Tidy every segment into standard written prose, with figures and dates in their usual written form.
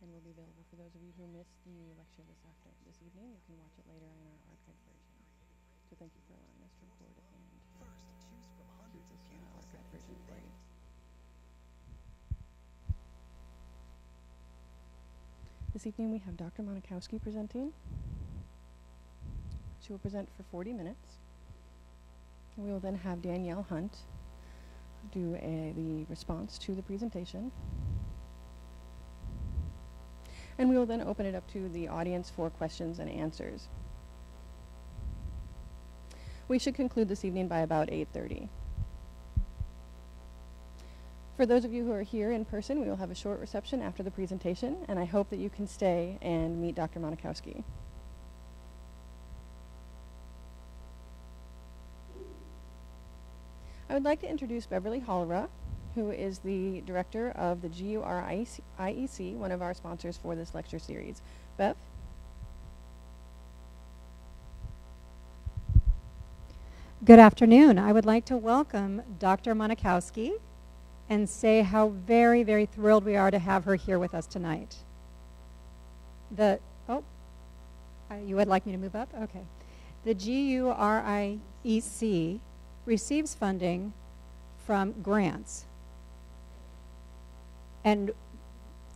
and will be available for those of you who missed the lecture this evening. You can watch it later in our archived version. So thank you for allowing us to record it and keep this archived version played. This evening we have Dr. Monikowski presenting. She will present for 40 minutes. We will then have Danielle Hunt do the response to the presentation. And we will then open it up to the audience for questions and answers. We should conclude this evening by about 8:30. For those of you who are here in person, we will have a short reception after the presentation, and I hope that you can stay and meet Dr. Monikowski. I would like to introduce Beverly Hollera, who is the director of the GUR-IEC, one of our sponsors for this lecture series. Bev? Good afternoon. I would like to welcome Dr. Monikowski and say how very, very thrilled we are to have her here with us tonight. You would like me to move up? Okay. The GUR-IEC receives funding from grants. And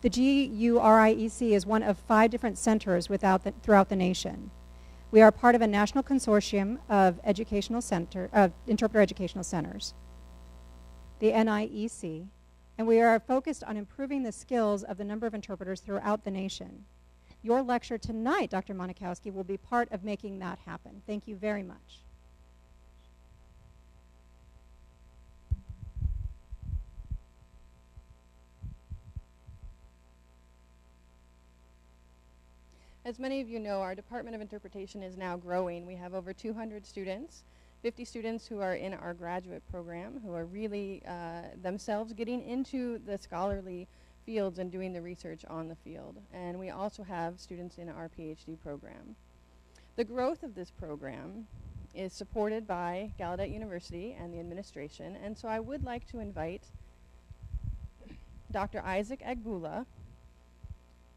the GUR-IEC is one of 5 different centers throughout the nation. We are part of a national consortium of interpreter educational centers, the NIEC, and we are focused on improving the skills of the number of interpreters throughout the nation. Your lecture tonight, Dr. Monikowski, will be part of making that happen. Thank you very much. As many of you know, our Department of Interpretation is now growing. We have over 200 students, 50 students who are in our graduate program, who are really themselves getting into the scholarly fields and doing the research on the field. And we also have students in our PhD program. The growth of this program is supported by Gallaudet University and the administration, and so I would like to invite Dr. Isaac Agbula,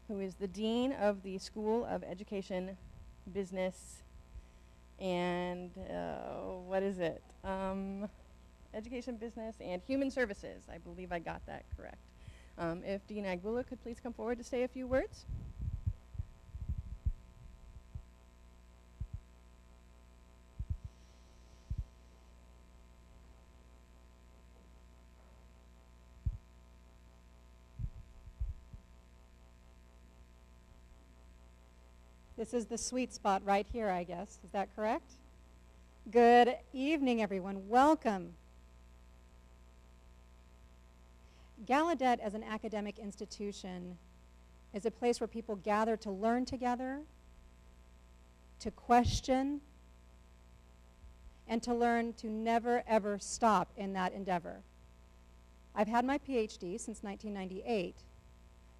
who is the Dean of the School of Education, Business, and Education, Business, and Human Services. I believe I got that correct. If Dean Agbula could please come forward to say a few words. This is the sweet spot right here, I guess. Is that correct? Good evening, everyone. Welcome. Gallaudet, as an academic institution, is a place where people gather to learn together, to question, and to learn to never, ever stop in that endeavor. I've had my PhD since 1998,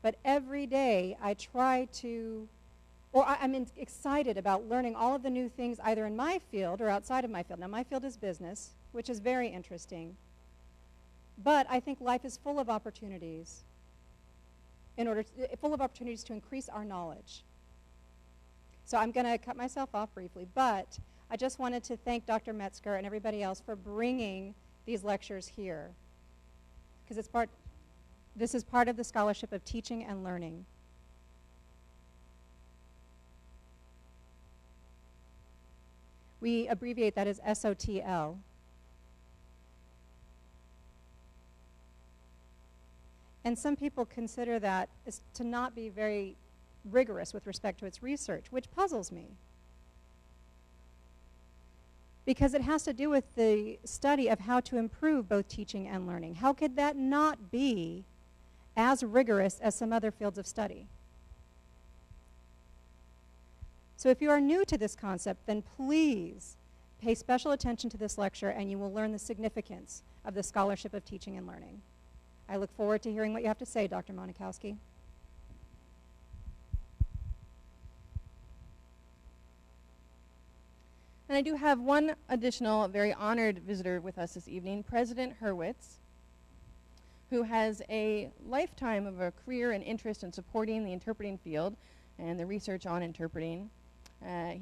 but every day I try to I'm excited about learning all of the new things either in my field or outside of my field. Now, my field is business, which is very interesting. But I think life is full of opportunities full of opportunities to increase our knowledge. So I'm going to cut myself off briefly, but I just wanted to thank Dr. Metzger and everybody else for bringing these lectures here, because this is part of the scholarship of teaching and learning. We abbreviate that as SOTL. And some people consider that as to not be very rigorous with respect to its research, which puzzles me. Because it has to do with the study of how to improve both teaching and learning. How could that not be as rigorous as some other fields of study? So if you are new to this concept, then please pay special attention to this lecture and you will learn the significance of the scholarship of teaching and learning. I look forward to hearing what you have to say, Dr. Monikowski. And I do have one additional very honored visitor with us this evening, President Hurwitz, who has a lifetime of a career and interest in supporting the interpreting field and the research on interpreting.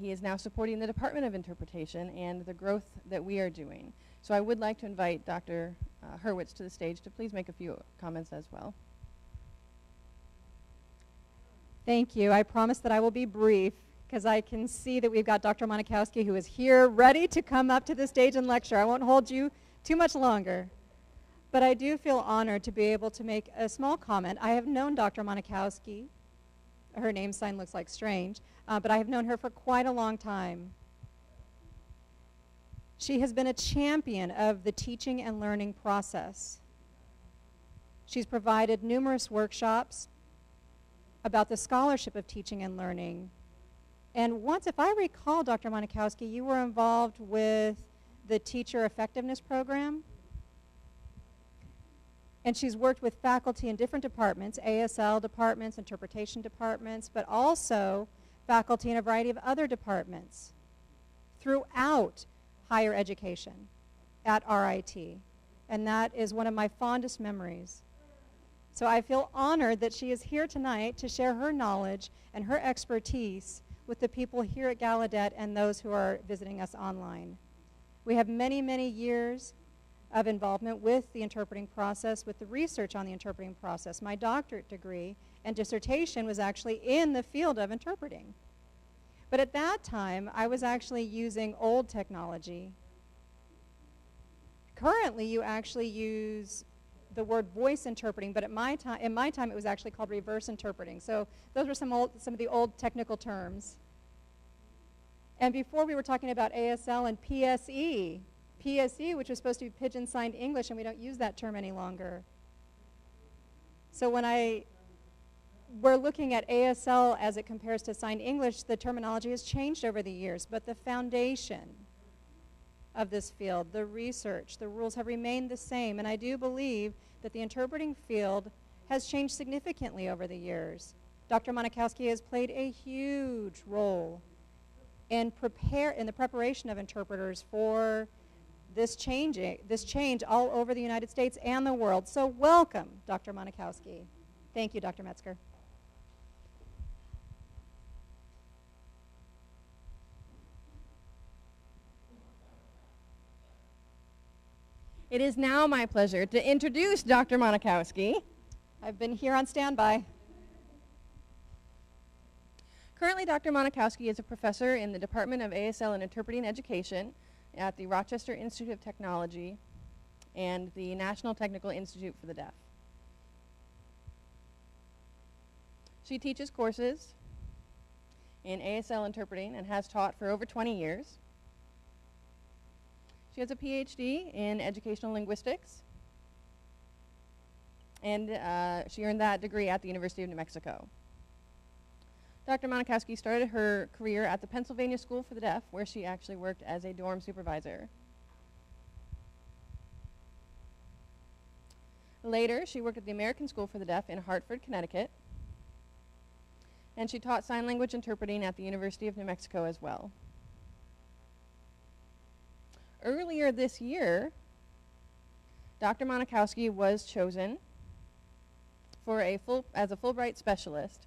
He is now supporting the Department of Interpretation and the growth that we are doing. So I would like to invite Dr. Hurwitz to the stage to please make a few comments as well. Thank you. I promise that I will be brief because I can see that we've got Dr. Monikowski who is here ready to come up to the stage and lecture. I won't hold you too much longer. But I do feel honored to be able to make a small comment. I have known Dr. Monikowski. Her name sign looks like strange, but I have known her for quite a long time. She has been a champion of the teaching and learning process. She's provided numerous workshops about the scholarship of teaching and learning. And once, if I recall, Dr. Monikowski, you were involved with the teacher effectiveness program. And she's worked with faculty in different departments, ASL departments, interpretation departments, but also faculty in a variety of other departments throughout higher education at RIT. And that is one of my fondest memories. So I feel honored that she is here tonight to share her knowledge and her expertise with the people here at Gallaudet and those who are visiting us online. We have many, many years of involvement with the interpreting process, with the research on the interpreting process. My doctorate degree and dissertation was actually in the field of interpreting. But at that time, I was actually using old technology. Currently, you actually use the word voice interpreting, but in my time it was actually called reverse interpreting. So those were some of the old technical terms. And before we were talking about ASL and PSE, which was supposed to be Pigeon Signed English, and we don't use that term any longer. So when we're looking at ASL as it compares to Signed English, the terminology has changed over the years, but the foundation of this field, the research, the rules have remained the same, and I do believe that the interpreting field has changed significantly over the years. Dr. Monikowski has played a huge role in the preparation of interpreters for this change all over the United States and the world. So welcome, Dr. Monikowski. Thank you, Dr. Metzger. It is now my pleasure to introduce Dr. Monikowski. I've been here on standby. Currently, Dr. Monikowski is a professor in the Department of ASL and Interpreting Education at the Rochester Institute of Technology and the National Technical Institute for the Deaf. She teaches courses in ASL interpreting and has taught for over 20 years. She has a PhD in Educational Linguistics, and she earned that degree at the University of New Mexico. Dr. Monikowski started her career at the Pennsylvania School for the Deaf, where she actually worked as a dorm supervisor. Later, she worked at the American School for the Deaf in Hartford, Connecticut, and she taught sign language interpreting at the University of New Mexico as well. Earlier this year, Dr. Monikowski was chosen for as a Fulbright Specialist,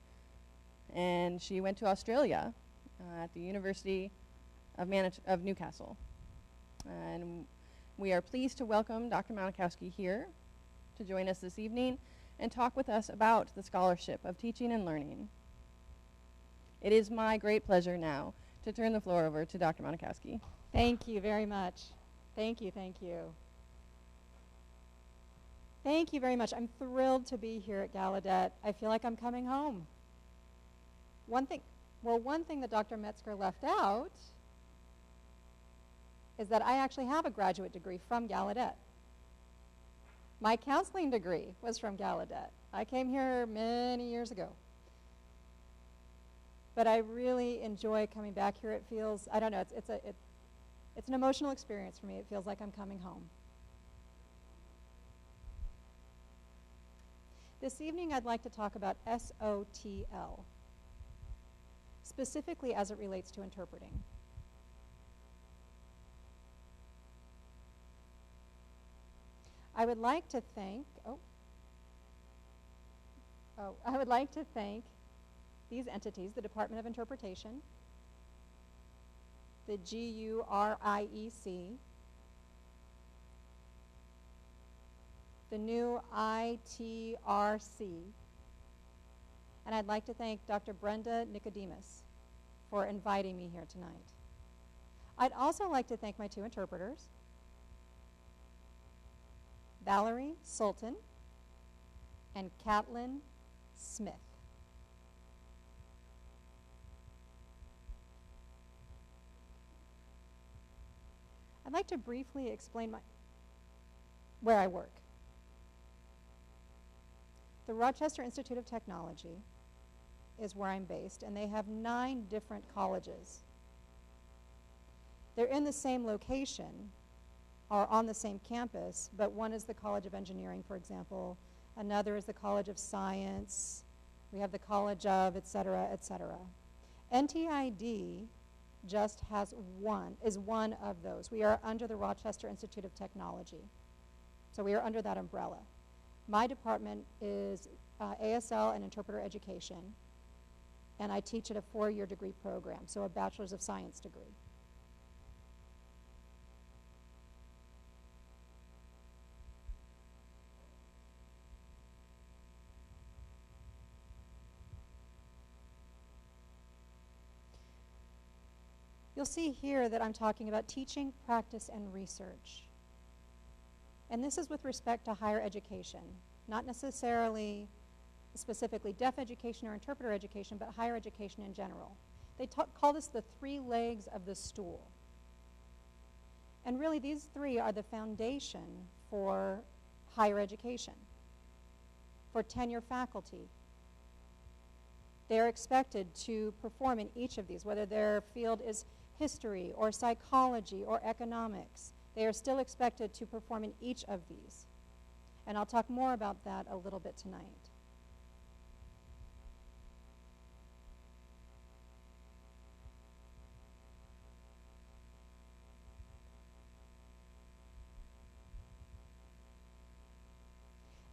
and she went to Australia at the University of Newcastle. And we are pleased to welcome Dr. Monikowski here to join us this evening and talk with us about the scholarship of teaching and learning. It is my great pleasure now to turn the floor over to Dr. Monikowski. Thank you very much. Thank you, thank you. Thank you very much. I'm thrilled to be here at Gallaudet. I feel like I'm coming home. One thing that Dr. Metzger left out is that I actually have a graduate degree from Gallaudet. My counseling degree was from Gallaudet. I came here many years ago. But I really enjoy coming back here. It feels, I don't know, it's an emotional experience for me. It feels like I'm coming home. This evening I'd like to talk about SOTL, specifically as it relates to interpreting. I would like to thank, Oh, I would like to thank these entities, the Department of Interpretation, the GURIEC, the new ITRC, and I'd like to thank Dr. Brenda Nicodemus for inviting me here tonight. I'd also like to thank my two interpreters, Valerie Sultan and Catlin Smith. I'd like to briefly explain where I work. The Rochester Institute of Technology is where I'm based, and they have 9 different colleges. They're in the same location, or on the same campus, but one is the College of Engineering, for example. Another is the College of Science. We have the College of, et cetera, et cetera. NTID just is one of those. We are under the Rochester Institute of Technology. So we are under that umbrella. My department is ASL and Interpreter Education, and I teach at a 4-year degree program, so a Bachelor's of Science degree. You'll see here that I'm talking about teaching, practice, and research. And this is with respect to higher education, not necessarily specifically deaf education or interpreter education, but higher education in general. They call this the 3 legs of the stool. And really, these 3 are the foundation for higher education, for tenure faculty. They're expected to perform in each of these, whether their field is history or psychology or economics. They are still expected to perform in each of these. And I'll talk more about that a little bit tonight.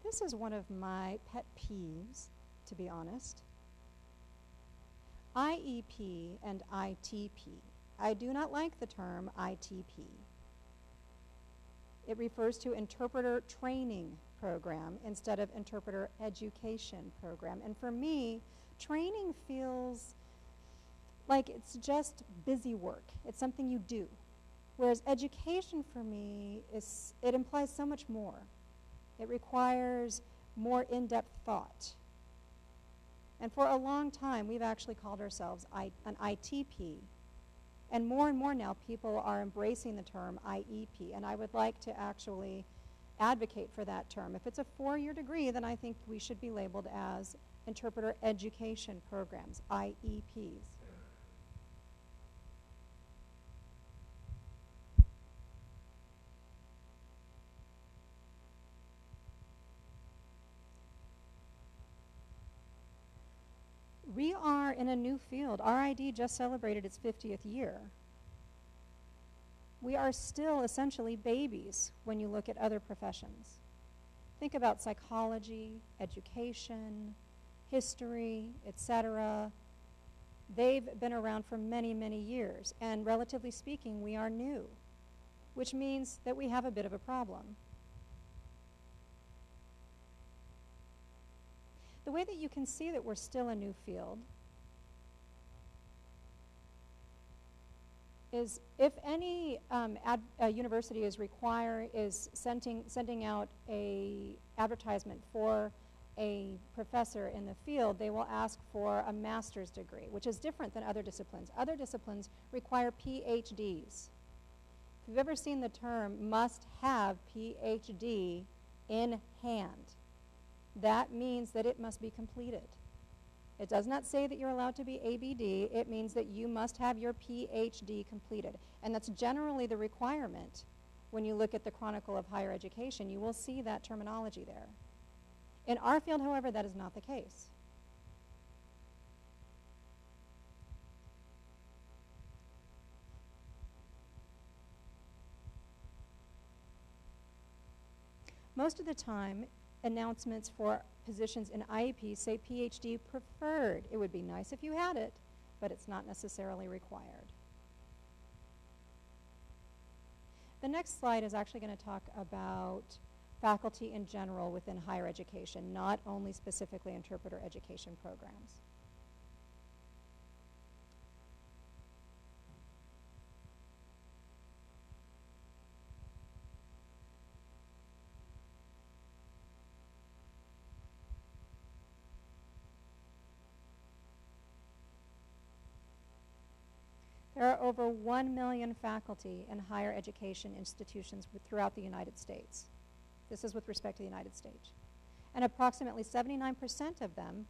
This is one of my pet peeves, to be honest. IEP and ITP. I do not like the term ITP. It refers to Interpreter Training Program instead of Interpreter Education Program. And for me, training feels like it's just busy work. It's something you do. Whereas education for me, it implies so much more. It requires more in-depth thought. And for a long time, we've actually called ourselves an ITP. And more now, people are embracing the term IEP. And I would like to actually advocate for that term. If it's a 4-year degree, then I think we should be labeled as Interpreter Education Programs, IEPs. We are in a new field. RID just celebrated its 50th year. We are still essentially babies when you look at other professions. Think about psychology, education, history, etc. They've been around for many, many years, and relatively speaking, we are new, which means that we have a bit of a problem. The way that you can see that we're still a new field is if any university is sending out a advertisement for a professor in the field, they will ask for a master's degree, which is different than other disciplines. Other disciplines require PhDs. If you've ever seen the term must have PhD in hand, that means that it must be completed. It does not say that you're allowed to be ABD. It means that you must have your PhD completed. And that's generally the requirement when you look at the Chronicle of Higher Education. You will see that terminology there. In our field, however, that is not the case. Most of the time, announcements for positions in IEPs say PhD preferred. It would be nice if you had it, but it's not necessarily required. The next slide is actually going to talk about faculty in general within higher education, not only specifically interpreter education programs. There are over 1 million faculty in higher education institutions throughout the United States. This is with respect to the United States. And approximately 79% of them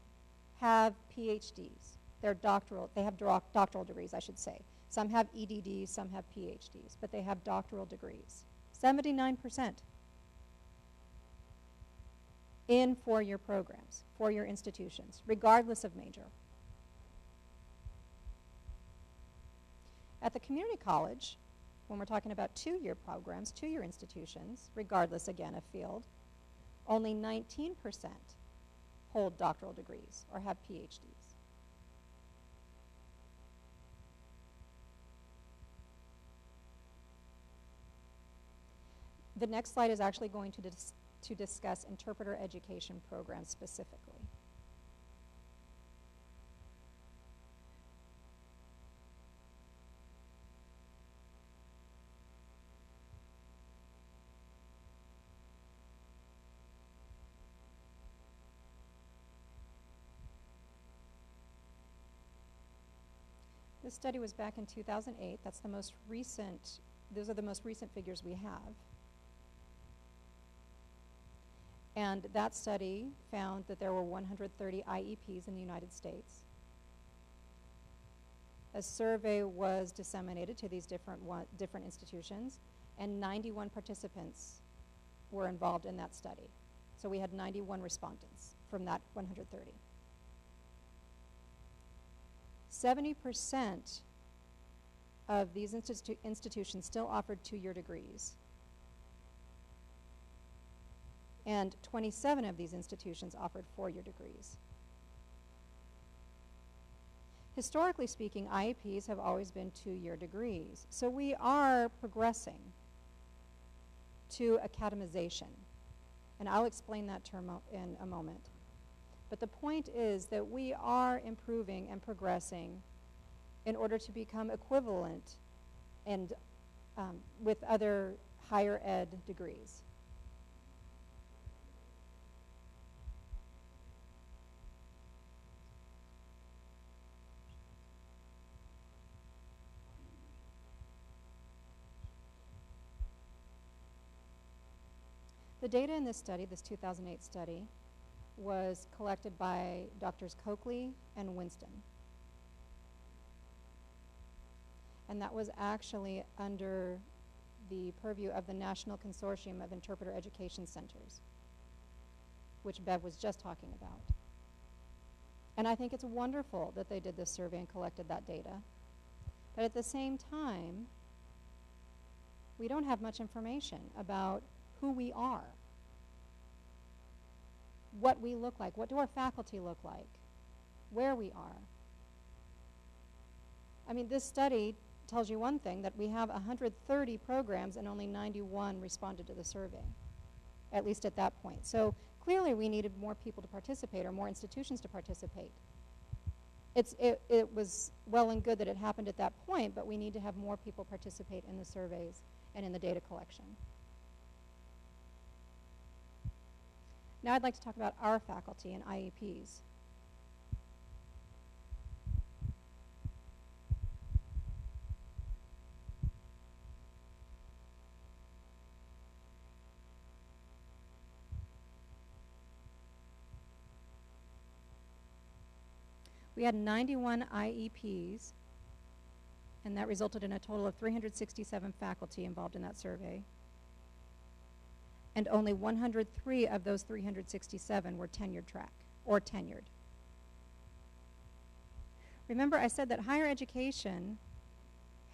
have PhDs. They have doctoral degrees, I should say. Some have EDDs, some have PhDs, but they have doctoral degrees. 79% in four-year programs, four-year institutions, regardless of major. At the community college, when we're talking about two-year programs, two-year institutions, regardless, again, of field, only 19% hold doctoral degrees or have PhDs. The next slide is actually going to discuss interpreter education programs specifically. This study was back in 2008. That's the most recent, those are the most recent figures we have. And that study found that there were 130 IEPs in the United States. A survey was disseminated to these different institutions, and 91 participants were involved in that study. So we had 91 respondents from that 130. 70% of these institutions still offered two-year degrees. And 27 of these institutions offered four-year degrees. Historically speaking, IEPs have always been two-year degrees. So we are progressing to academization. And I'll explain that term in a moment. But the point is that we are improving and progressing in order to become equivalent and with other higher ed degrees. The data in this study, this 2008 study, was collected by Drs. Coakley and Winston. And that was actually under the purview of the National Consortium of Interpreter Education Centers, which Bev was just talking about. And I think it's wonderful that they did this survey and collected that data. But at the same time, we don't have much information about who we are, what we look like, what do our faculty look like, where we are. I mean, this study tells you one thing, that we have 130 programs and only 91 responded to the survey, at least at that point. So clearly we needed more people to participate, or more institutions to participate. It was well and good that it happened at that point, but we need to have more people participate in the surveys and in the data collection. Now I'd like to talk about our faculty and IEPs. We had 91 IEPs, and that resulted in a total of 367 faculty involved in that survey. And only 103 of those 367 were tenured track, or tenured. Remember, I said that higher education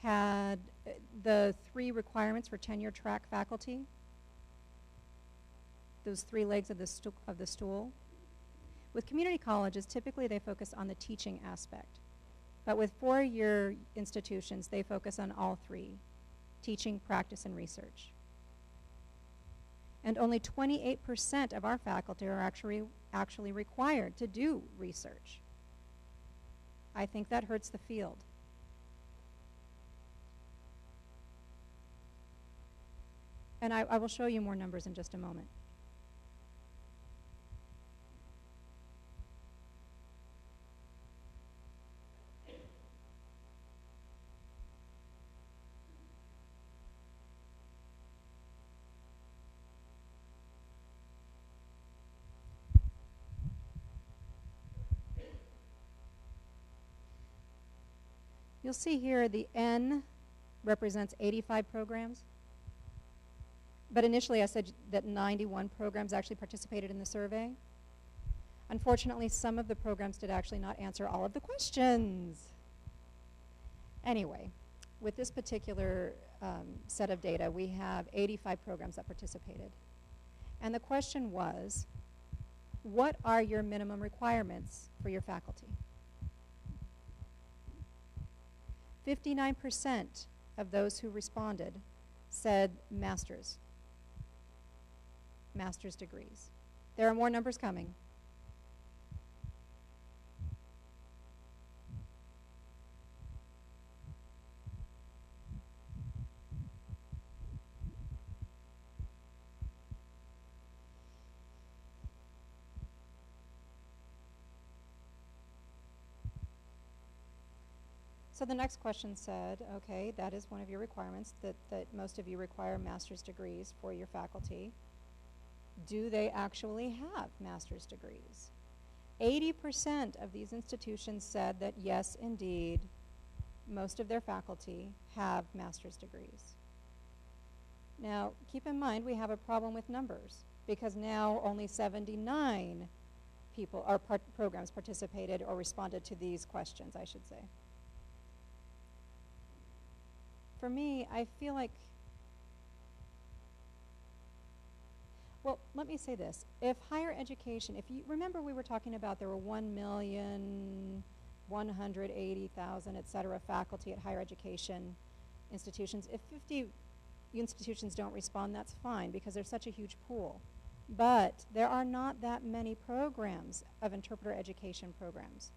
had the three requirements for tenure track faculty, those three legs of the stool. With community colleges, typically they focus on the teaching aspect. But with four-year institutions, they focus on all three: teaching, practice, and research. And only 28% of our faculty are actually required to do research. I think that hurts the field. And I will show you more numbers in just a moment. You'll see here the N represents 85 programs. But initially I said that 91 programs actually participated in the survey. Unfortunately, some of the programs did actually not answer all of the questions. Anyway, with this particular set of data, we have 85 programs that participated. And the question was, what are your minimum requirements for your faculty? 59% of those who responded said master's degrees. There are more numbers coming. So the next question said, okay, that is one of your requirements, that most of you require master's degrees for your faculty. Do they actually have master's degrees? 80% of these institutions said that yes, indeed, most of their faculty have master's degrees. Now, keep in mind we have a problem with numbers, because now only 79 people or programs participated or responded to these questions, I should say. For me, I feel like, well, let me say this. If higher education, if you remember we were talking about there were 1,180,000, et cetera, faculty at higher education institutions. If 50 institutions don't respond, that's fine because there's such a huge pool. But there are not that many programs of interpreter education programs.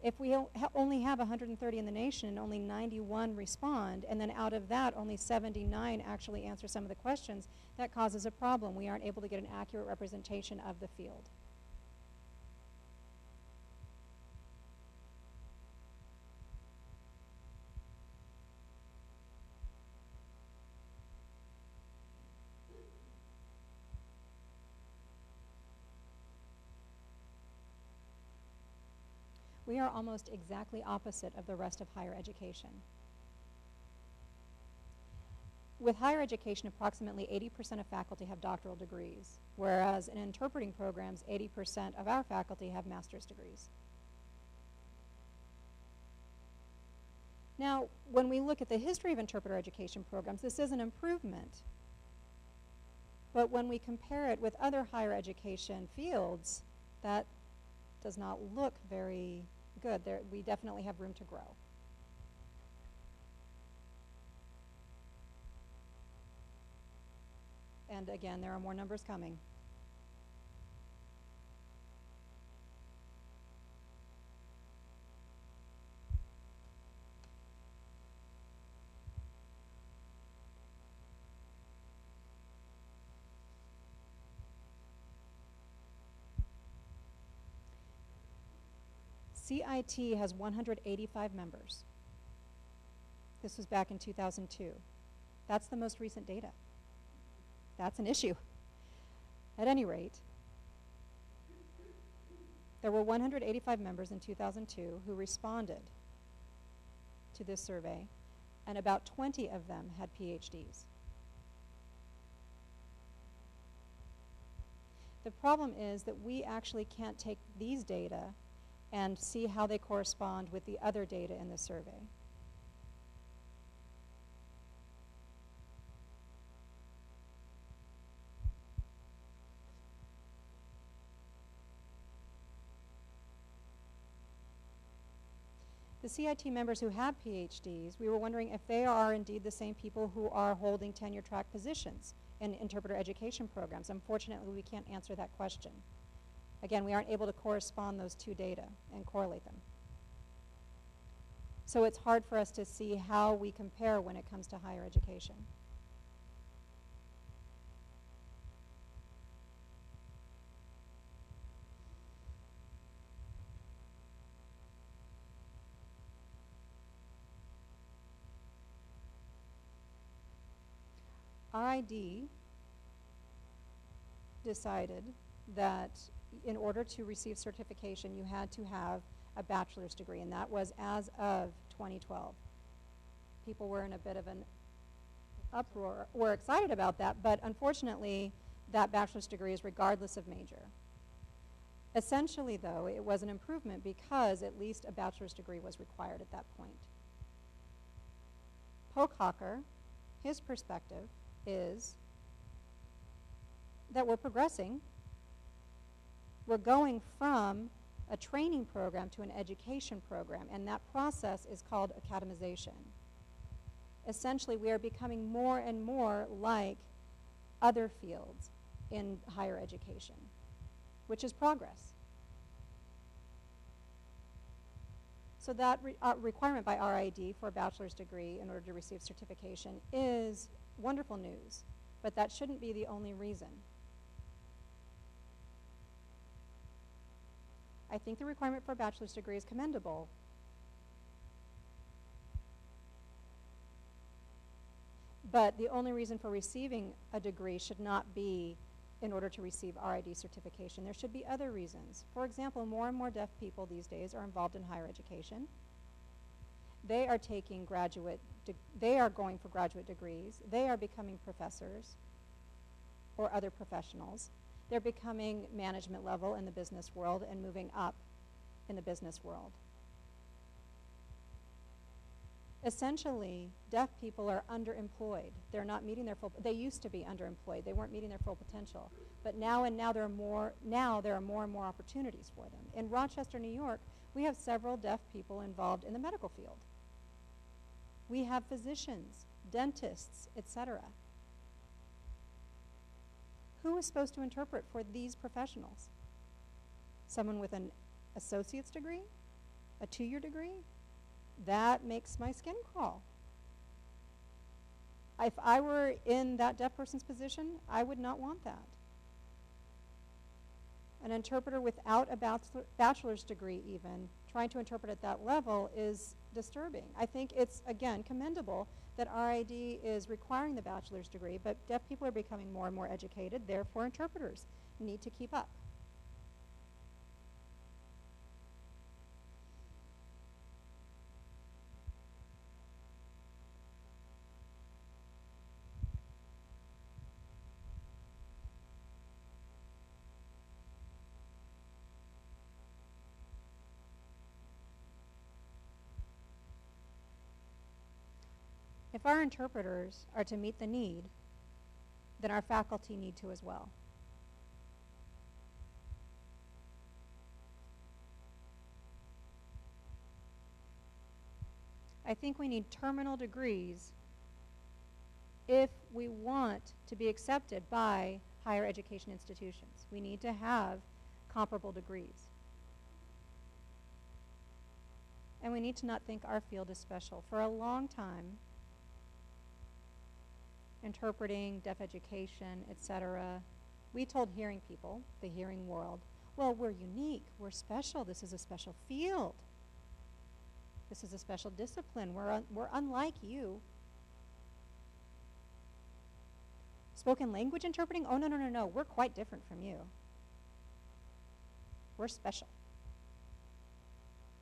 If we only have 130 in the nation and only 91 respond, and then out of that only 79 actually answer some of the questions, that causes a problem. We aren't able to get an accurate representation of the field. We are almost exactly opposite of the rest of higher education. With higher education, approximately 80% of faculty have doctoral degrees, whereas in interpreting programs, 80% of our faculty have master's degrees. Now, when we look at the history of interpreter education programs, this is an improvement. But when we compare it with other higher education fields, that does not look very good. We definitely have room to grow. And again, there are more numbers coming. CIT has 185 members. This was back in 2002. That's the most recent data. That's an issue. At any rate, there were 185 members in 2002 who responded to this survey, and about 20 of them had PhDs. The problem is that we actually can't take these data and see how they correspond with the other data in the survey. The CIT members who have PhDs, we were wondering if they are indeed the same people who are holding tenure track positions in interpreter education programs. Unfortunately, we can't answer that question. Again, we aren't able to correspond those two data and correlate them. So it's hard for us to see how we compare when it comes to higher education. RID decided that in order to receive certification, you had to have a bachelor's degree, and that was as of 2012. People were in a bit of an uproar. We're excited about that, but unfortunately, that bachelor's degree is regardless of major. Essentially, though, it was an improvement because at least a bachelor's degree was required at that point. Pococker, his perspective is that we're progressing. We're going from a training program to an education program, and that process is called academization. Essentially, we are becoming more and more like other fields in higher education, which is progress. So that requirement by RID for a bachelor's degree in order to receive certification is wonderful news, but that shouldn't be the only reason. I think the requirement for a bachelor's degree is commendable. But the only reason for receiving a degree should not be in order to receive RID certification. There should be other reasons. For example, more and more deaf people these days are involved in higher education. They are taking they are going for graduate degrees. They are becoming professors or other professionals. They're becoming management level in the business world and moving up in the business world. Essentially, deaf people are underemployed. They're not meeting their full, they used to be underemployed. They weren't meeting their full potential. But now there are more and more opportunities for them. In Rochester, New York, we have several deaf people involved in the medical field. We have physicians, dentists, etc. Who is supposed to interpret for these professionals? Someone with an associate's degree? A 2-year degree? That makes my skin crawl. If I were in that deaf person's position, I would not want that. An interpreter without a bachelor's degree even, trying to interpret at that level is disturbing. I think it's, again, commendable that RID is requiring the bachelor's degree, but deaf people are becoming more and more educated, therefore interpreters need to keep up. If our interpreters are to meet the need, then our faculty need to as well. I think we need terminal degrees if we want to be accepted by higher education institutions. We need to have comparable degrees. And we need to not think our field is special. For a long time, interpreting, deaf education, etc., we told hearing people, the hearing world, well, we're unique, we're special, this is a special field. This is a special discipline, we're unlike you. Spoken language interpreting? Oh, no, we're quite different from you. We're special.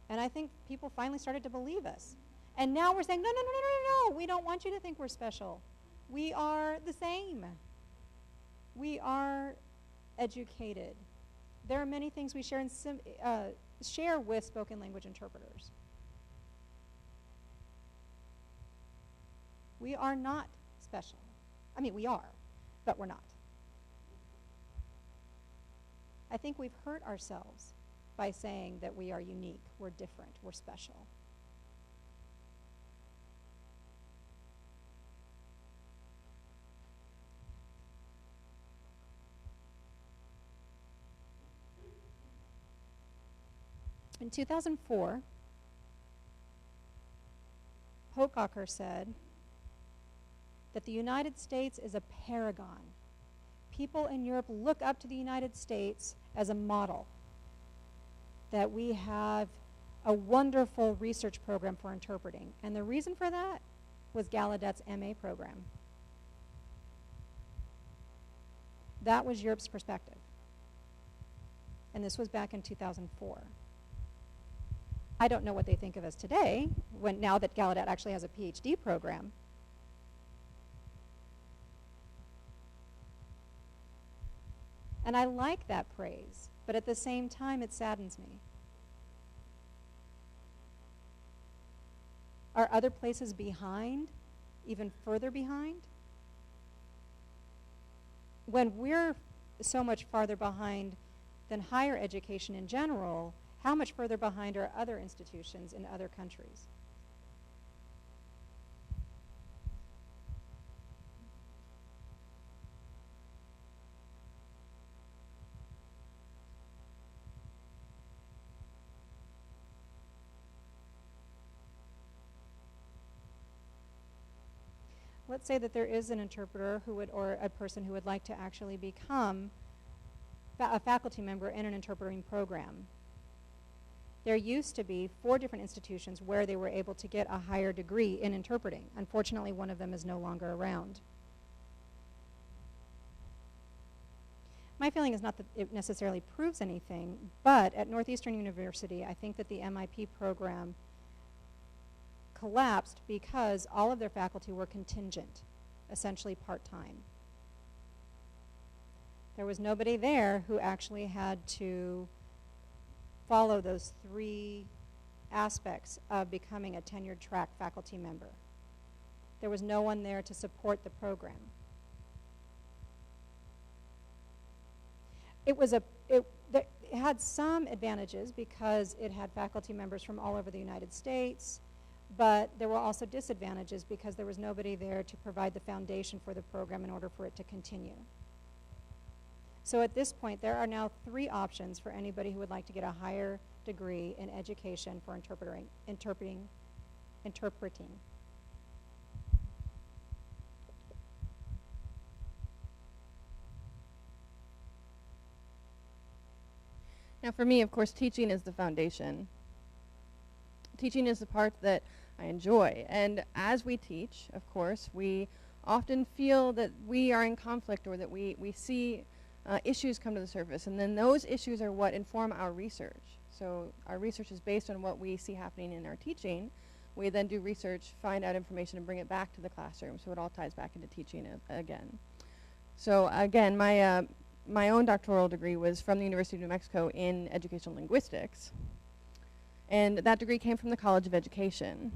And I think people finally started to believe us. And now we're saying, no, we don't want you to think we're special. We are the same. We are educated. There are many things we share with spoken language interpreters. We are not special. I mean, we are, but we're not. I think we've hurt ourselves by saying that we are unique, we're different, we're special. In 2004, Hochhacker said that the United States is a paragon. People in Europe look up to the United States as a model, that we have a wonderful research program for interpreting. And the reason for that was Gallaudet's MA program. That was Europe's perspective. And this was back in 2004. I don't know what they think of us today, now that Gallaudet actually has a PhD program. And I like that praise, but at the same time, it saddens me. Are other places behind, even further behind? When we're so much farther behind than higher education in general, how much further behind are other institutions in other countries? Let's say that there is an interpreter who would, or a person who would like to actually become a faculty member in an interpreting program. There used to be 4 different institutions where they were able to get a higher degree in interpreting. Unfortunately, one of them is no longer around. My feeling is not that it necessarily proves anything, but at Northeastern University, I think that the MIP program collapsed because all of their faculty were contingent, essentially part-time. There was nobody there who actually had to follow those 3 aspects of becoming a tenured track faculty member. There was no one there to support the program. It had some advantages because it had faculty members from all over the United States, but there were also disadvantages because there was nobody there to provide the foundation for the program in order for it to continue. So at this point, there are now 3 options for anybody who would like to get a higher degree in education for interpreting. Now for me, of course, teaching is the foundation. Teaching is the part that I enjoy. And as we teach, of course, we often feel that we are in conflict or that we see issues come to the surface. And then those issues are what inform our research. So our research is based on what we see happening in our teaching. We then do research, find out information, and bring it back to the classroom. So it all ties back into teaching again. So again, my own doctoral degree was from the University of New Mexico in Educational Linguistics. And that degree came from the College of Education.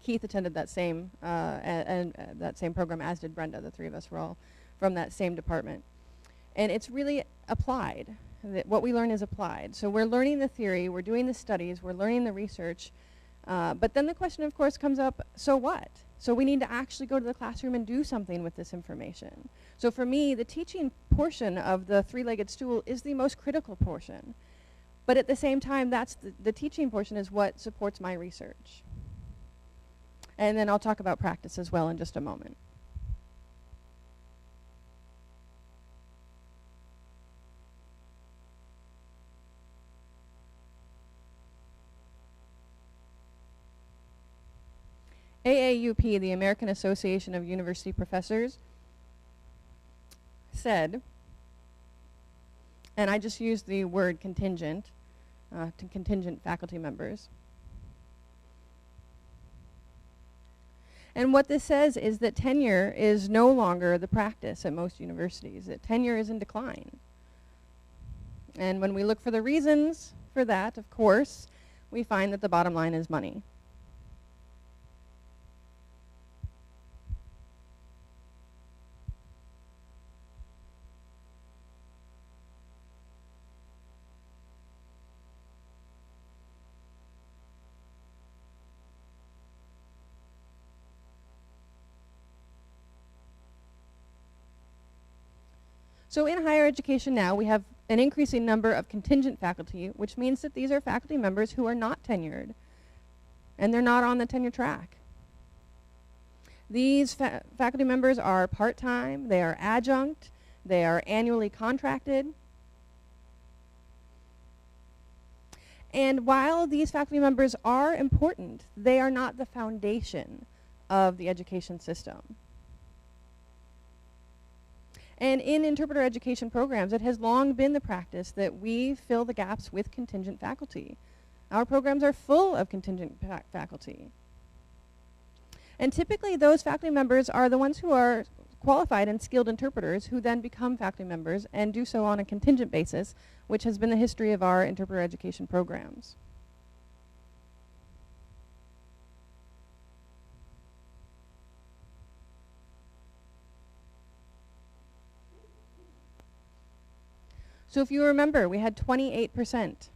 Keith attended that same that same program, as did Brenda. The 3 of us were all from that same department. And it's really applied. What we learn is applied. So we're learning the theory, we're doing the studies, we're learning the research. But then the question, of course, comes up, so what? So we need to actually go to the classroom and do something with this information. So for me, the teaching portion of the 3-legged stool is the most critical portion. But at the same time, that's the teaching portion is what supports my research. And then I'll talk about practice as well in just a moment. AAUP, the American Association of University Professors, said, and I just used the word contingent, to contingent faculty members. And what this says is that tenure is no longer the practice at most universities, that tenure is in decline. And when we look for the reasons for that, of course, we find that the bottom line is money. So in higher education now, we have an increasing number of contingent faculty, which means that these are faculty members who are not tenured, and they're not on the tenure track. These faculty members are part-time, they are adjunct, they are annually contracted. And while these faculty members are important, they are not the foundation of the education system. And in interpreter education programs, it has long been the practice that we fill the gaps with contingent faculty. Our programs are full of contingent faculty. And typically those faculty members are the ones who are qualified and skilled interpreters who then become faculty members and do so on a contingent basis, which has been the history of our interpreter education programs. So if you remember, we had 28%.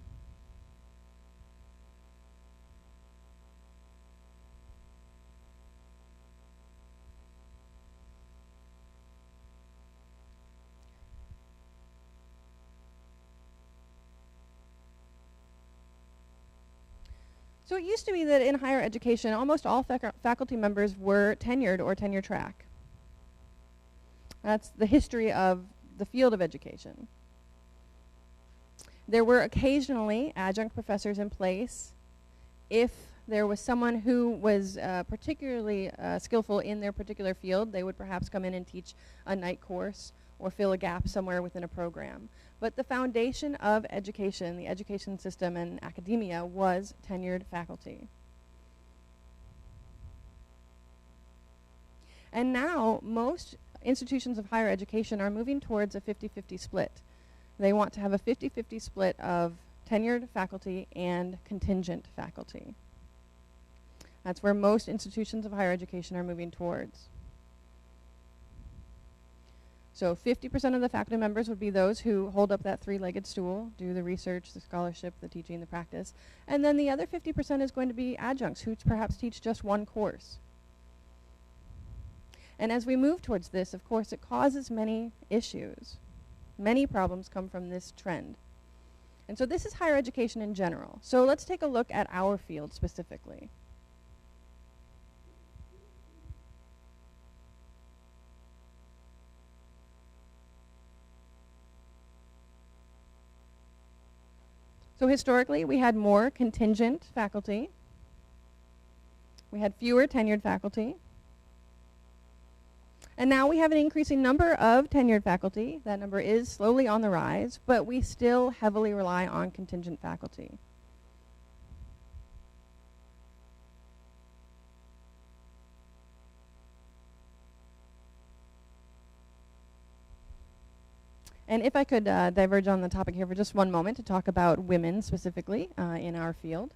So it used to be that in higher education, almost all faculty members were tenured or tenure track. That's the history of the field of education. There were occasionally adjunct professors in place if there was someone who was particularly skillful in their particular field. They would perhaps come in and teach a night course or fill a gap somewhere within a program. But the foundation of education, the education system and academia, was tenured faculty. And now most institutions of higher education are moving towards a 50-50 split. They want to have a 50-50 split of tenured faculty and contingent faculty. That's where most institutions of higher education are moving towards. So 50% of the faculty members would be those who hold up that three-legged stool, do the research, the scholarship, the teaching, the practice. And then the other 50% is going to be adjuncts who perhaps teach just one course. And as we move towards this, of course, it causes many issues. Many problems come from this trend. And so this is higher education in general. So let's take a look at our field specifically. So historically, we had more contingent faculty. We had fewer tenured faculty. And now we have an increasing number of tenured faculty. That number is slowly on the rise, but we still heavily rely on contingent faculty. And if I could diverge on the topic here for just one moment to talk about women specifically in our field.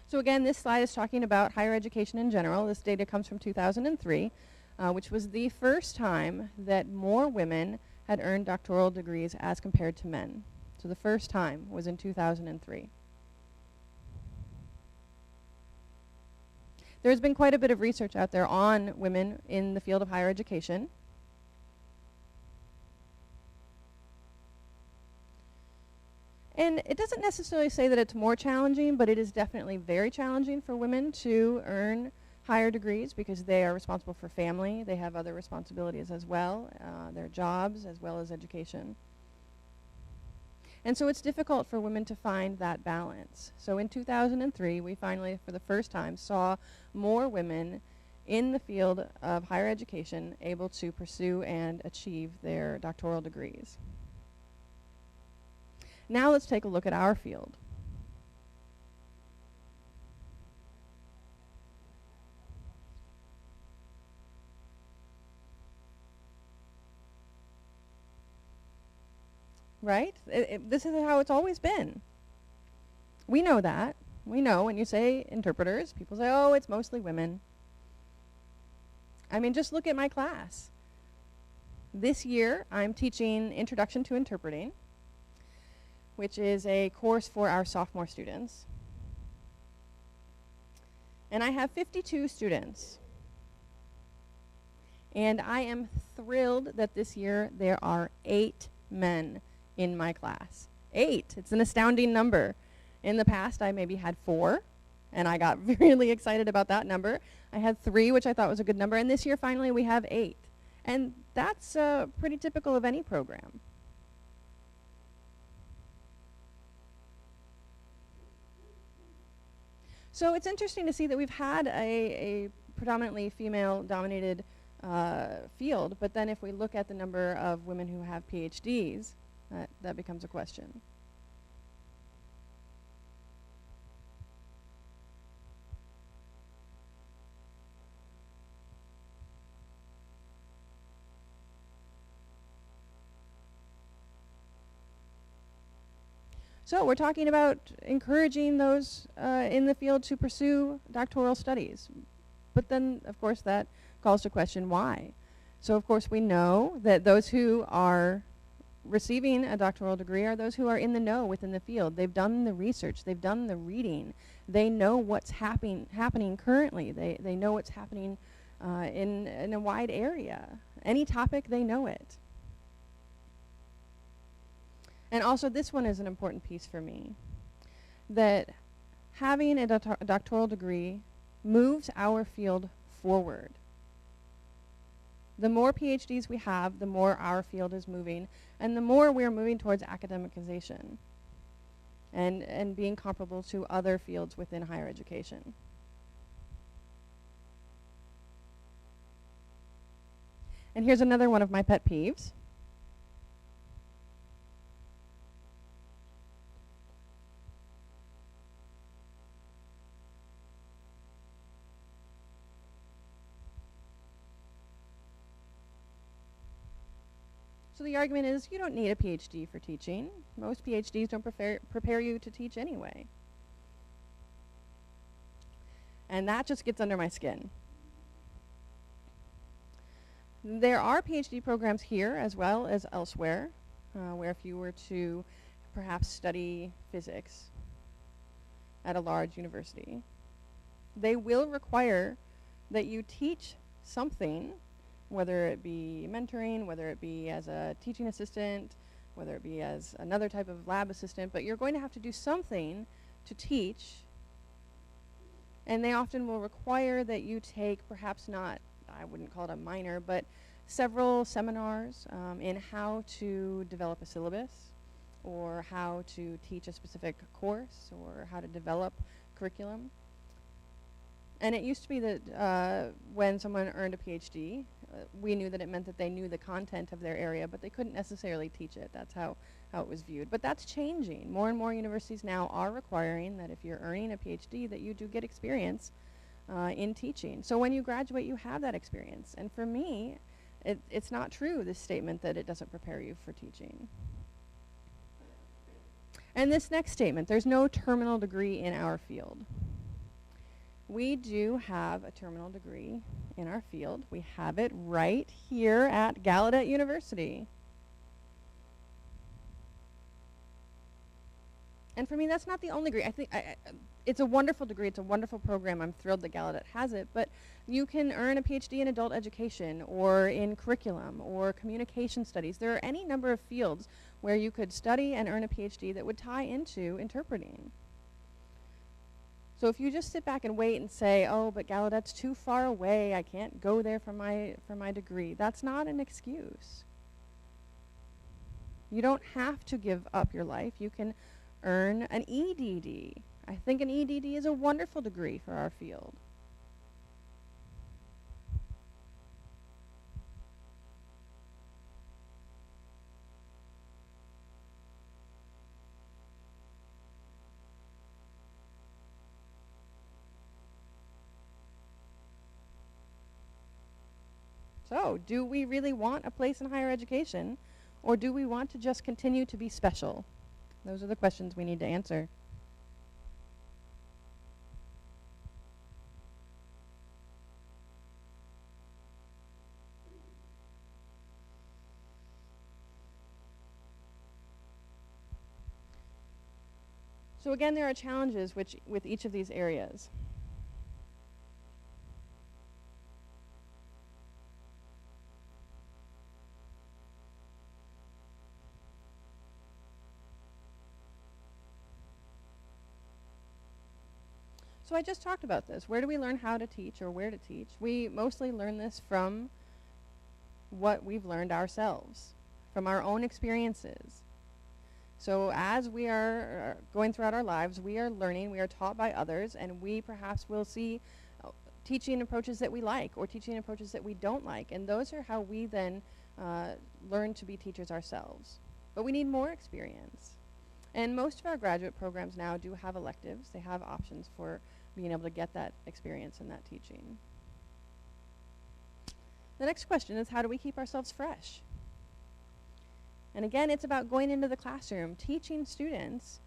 So again, this slide is talking about higher education in general. This data comes from 2003. Which was the first time that more women had earned doctoral degrees as compared to men. So the first time was in 2003. There's been quite a bit of research out there on women in the field of higher education. And it doesn't necessarily say that it's more challenging, but it is definitely very challenging for women to earn higher degrees because they are responsible for family. They have other responsibilities as well, their jobs as well as education. And so it's difficult for women to find that balance. So in 2003, we finally, for the first time, saw more women in the field of higher education able to pursue and achieve their doctoral degrees. Now let's take a look at our field. Right? This is how it's always been. We know that. We know when you say interpreters, people say, oh, it's mostly women. I mean, just look at my class. This year, I'm teaching Introduction to Interpreting, which is a course for our sophomore students. And I have 52 students. And I am thrilled that this year there are 8 men in my class. 8. It's an astounding number. In the past, I maybe had 4, and I got really excited about that number. I had 3, which I thought was a good number, and this year finally we have 8. And that's pretty typical of any program. So it's interesting to see that we've had a predominantly female-dominated field, but then if we look at the number of women who have PhDs, that becomes a question. So we're talking about encouraging those in the field to pursue doctoral studies. But then, of course, that calls to question why. So, of course, we know that those who are receiving a doctoral degree are those who are in the know within the field. They've done the research. They've done the reading. They know what's happening currently. They know what's happening in a wide area. Any topic, they know it. And also, this one is an important piece for me, that having a doctoral degree moves our field forward. The more PhDs we have, the more our field is moving, and the more we're moving towards academicization and being comparable to other fields within higher education. And here's another one of my pet peeves. So the argument is you don't need a PhD for teaching. Most PhDs don't prepare you to teach anyway. And that just gets under my skin. There are PhD programs here as well as elsewhere, where if you were to perhaps study physics at a large university, they will require that you teach something, whether it be mentoring, whether it be as a teaching assistant, whether it be as another type of lab assistant, but you're going to have to do something to teach. And they often will require that you take perhaps not, I wouldn't call it a minor, but several seminars in how to develop a syllabus, or how to teach a specific course, or how to develop curriculum. And it used to be that when someone earned a PhD, we knew that it meant that they knew the content of their area, but they couldn't necessarily teach it. That's how it was viewed. But that's changing. More and more universities now are requiring that if you're earning a PhD, that you do get experience in teaching. So when you graduate, you have that experience. And for me, it's not true, this statement that it doesn't prepare you for teaching. And this next statement, there's no terminal degree in our field. We do have a terminal degree in our field. We have it right here at Gallaudet University. And for me, that's not the only degree. I think it's a wonderful degree. It's a wonderful program. I'm thrilled that Gallaudet has it. But you can earn a PhD in adult education, or in curriculum, or communication studies. There are any number of fields where you could study and earn a PhD that would tie into interpreting. So if you just sit back and wait and say, oh, but Gallaudet's too far away, I can't go there for my degree, that's not an excuse. You don't have to give up your life. You can earn an EDD. I think an EDD is a wonderful degree for our field. So, do we really want a place in higher education, or do we want to just continue to be special? Those are the questions we need to answer. again, there are challenges with each of these areas. So I just talked about this. Where do we learn how to teach or where to teach? We mostly learn this from what we've learned ourselves, from our own experiences. So as we are going throughout our lives, we are learning, we are taught by others, and we perhaps will see teaching approaches that we like or teaching approaches that we don't like. And those are how we then learn to be teachers ourselves. But we need more experience. And most of our graduate programs now do have electives. They have options for being able to get that experience and that teaching. The next question is, how do we keep ourselves fresh? And again, it's about going into the classroom, teaching students,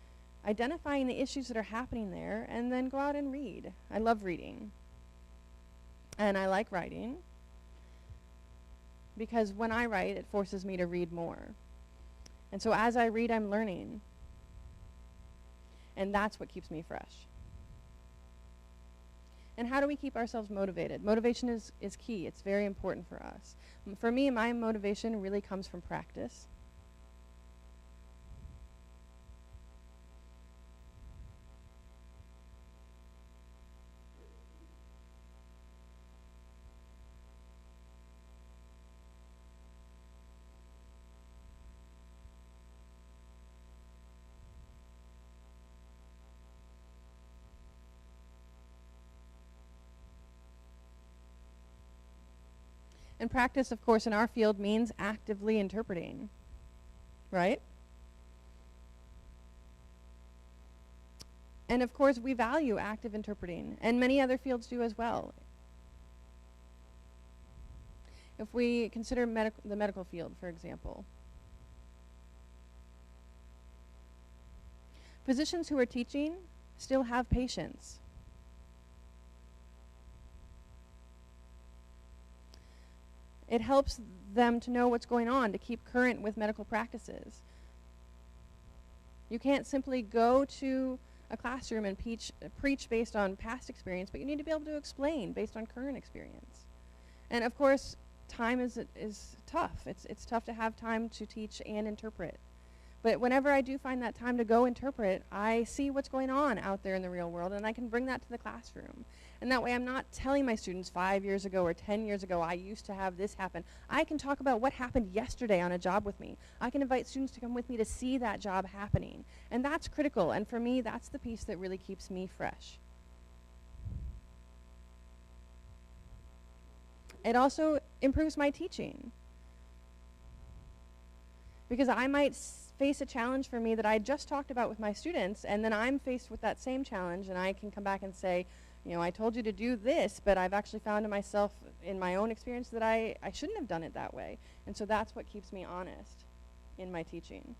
identifying the issues that are happening there, and then go out and read. I love reading. And I like writing, because when I write, it forces me to read more. And so as I read, I'm learning. And that's what keeps me fresh. And how do we keep ourselves motivated? Motivation is key. It's very important for us. For me, my motivation really comes from practice. And practice, of course, in our field means actively interpreting, right? And of course, we value active interpreting, and many other fields do as well. If we consider the medical field, for example, physicians who are teaching still have patients. It helps them to know what's going on, to keep current with medical practices. You can't simply go to a classroom and preach based on past experience, but you need to be able to explain based on current experience. And of course, time is tough. It's tough to have time to teach and interpret. But whenever I do find that time to go interpret, I see what's going on out there in the real world, and I can bring that to the classroom. And that way I'm not telling my students 5 years ago or 10 years ago, I used to have this happen. I can talk about what happened yesterday on a job with me. I can invite students to come with me to see that job happening. And that's critical, and for me, that's the piece that really keeps me fresh. It also improves my teaching. Because I might face a challenge for me that I just talked about with my students, and then I'm faced with that same challenge, and I can come back and say, you know, I told you to do this, but I've actually found in myself, in my own experience, that I shouldn't have done it that way. And so that's what keeps me honest in my teaching.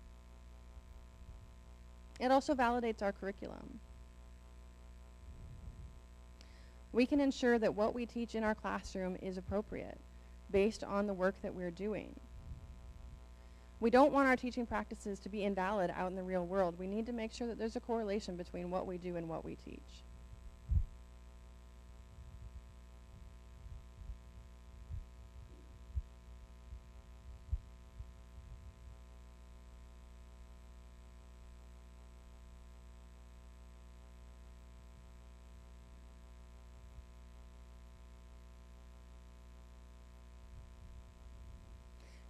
It also validates our curriculum. We can ensure that what we teach in our classroom is appropriate based on the work that we're doing. We don't want our teaching practices to be invalid out in the real world. We need to make sure that there's a correlation between what we do and what we teach.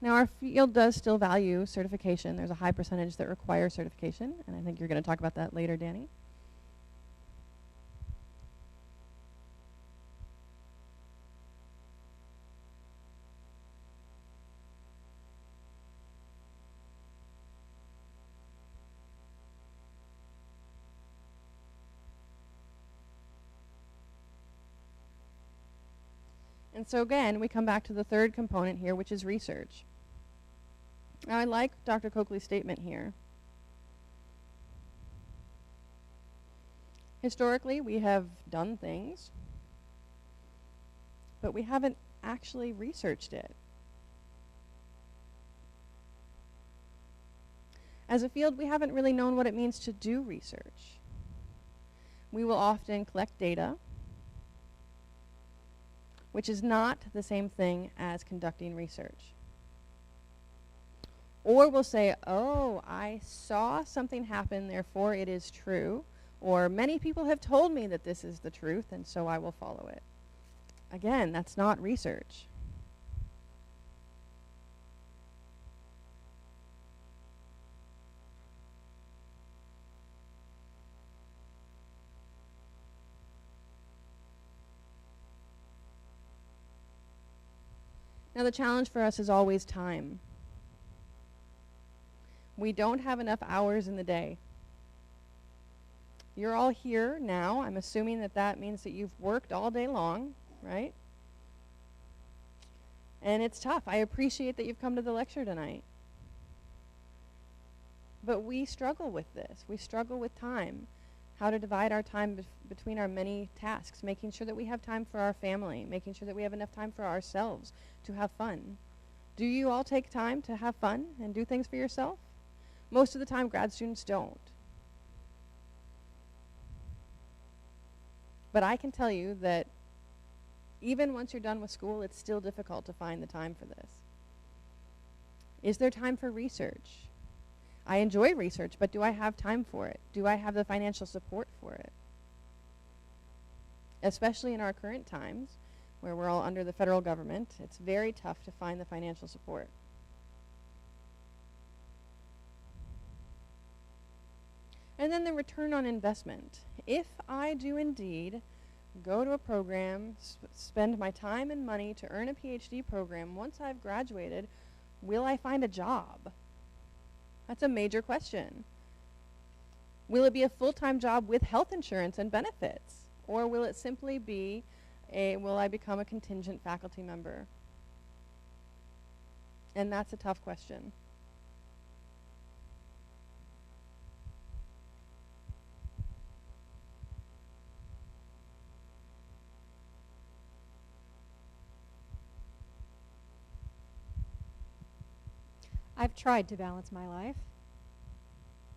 Now, our field does still value certification. There's a high percentage that require certification, and I think you're going to talk about that later, Danny. And so again, we come back to the third component here, which is research. Now, I like Dr. Coakley's statement here. Historically, we have done things, but we haven't actually researched it. As a field, we haven't really known what it means to do research. We will often collect data, which is not the same thing as conducting research. Or we'll say, oh, I saw something happen, therefore it is true. Or many people have told me that this is the truth, and so I will follow it. Again, that's not research. Now, the challenge for us is always time. We don't have enough hours in the day. You're all here now. I'm assuming that that means that you've worked all day long, right? And it's tough. I appreciate that you've come to the lecture tonight. But we struggle with this. We struggle with time. How to divide our time between our many tasks, making sure that we have time for our family, making sure that we have enough time for ourselves to have fun. Do you all take time to have fun and do things for yourself? Most of the time, grad students don't. But I can tell you that even once you're done with school, it's still difficult to find the time for this. Is there time for research? I enjoy research, but do I have time for it? Do I have the financial support for it? Especially in our current times, where we're all under the federal government, it's very tough to find the financial support. And then the return on investment. If I do indeed go to a program, spend my time and money to earn a PhD program, once I've graduated, will I find a job? That's a major question. Will it be a full-time job with health insurance and benefits? Or will it simply be will I become a contingent faculty member? And that's a tough question. I've tried to balance my life,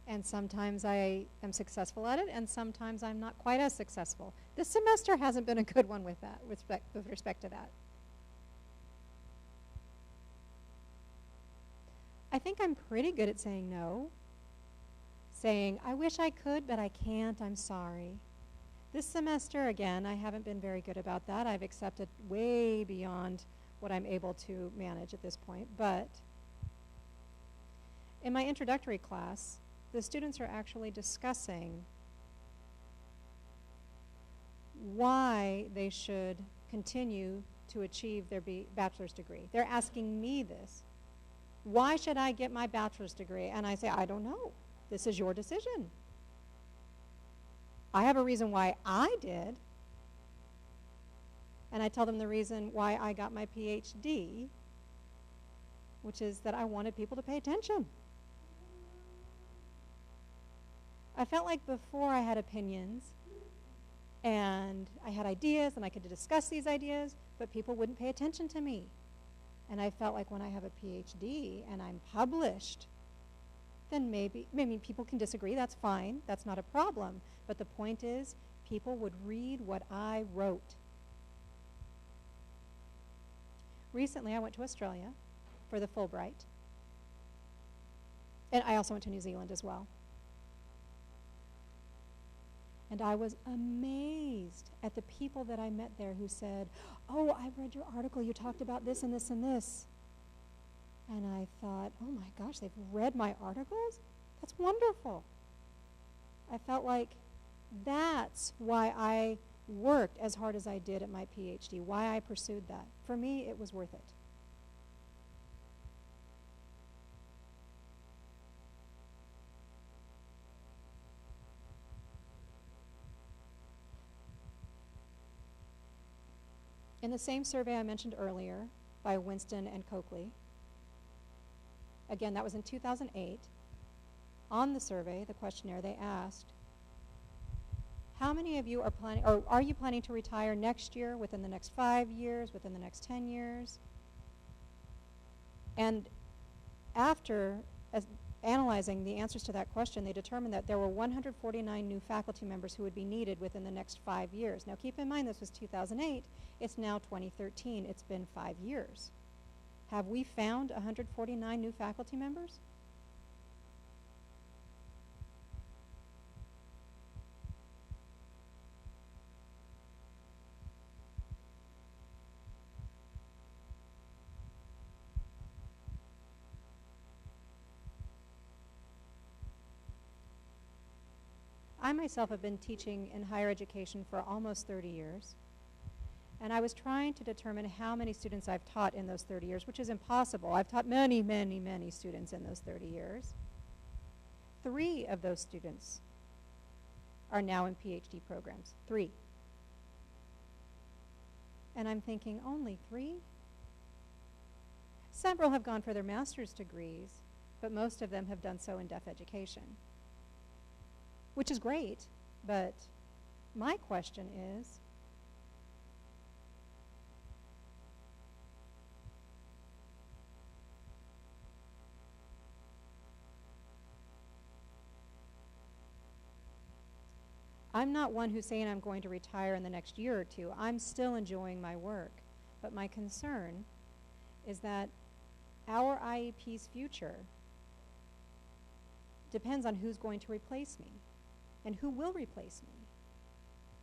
and sometimes I am successful at it, and sometimes I'm not quite as successful. This semester hasn't been a good one with that, with respect to that. I think I'm pretty good at saying no, saying, I wish I could, but I can't, I'm sorry. This semester, again, I haven't been very good about that. I've accepted way beyond what I'm able to manage at this point, but in my introductory class, the students are actually discussing why they should continue to achieve their bachelor's degree. They're asking me this. Why should I get my bachelor's degree? And I say, I don't know. This is your decision. I have a reason why I did. And I tell them the reason why I got my PhD, which is that I wanted people to pay attention. I felt like before I had opinions and I had ideas and I could discuss these ideas, but people wouldn't pay attention to me. And I felt like when I have a PhD and I'm published, then maybe people can disagree, that's fine, that's not a problem. But the point is, people would read what I wrote. Recently, I went to Australia for the Fulbright. And I also went to New Zealand as well. And I was amazed at the people that I met there who said, oh, I read your article, you talked about this and this and this. And I thought, oh my gosh, they've read my articles? That's wonderful. I felt like that's why I worked as hard as I did at my PhD, why I pursued that. For me, it was worth it. In the same survey I mentioned earlier by Winston and Coakley, again, that was in 2008, on the survey, the questionnaire, they asked, how many of you are planning, or are you planning to retire next year, within the next 5 years, within the next 10 years? And after analyzing the answers to that question, they determined that there were 149 new faculty members who would be needed within the next 5 years. Now keep in mind this was 2008. It's now 2013. It's been 5 years. Have we found 149 new faculty members? I myself have been teaching in higher education for almost 30 years. And I was trying to determine how many students I've taught in those 30 years, which is impossible. I've taught many, many, many students in those 30 years. 3 of those students are now in PhD programs. 3. And I'm thinking, only 3? Several have gone for their master's degrees, but most of them have done so in deaf education, which is great, but my question is, I'm not one who's saying I'm going to retire in the next year or 2. I'm still enjoying my work. But my concern is that our IEP's future depends on who's going to replace me. And who will replace me?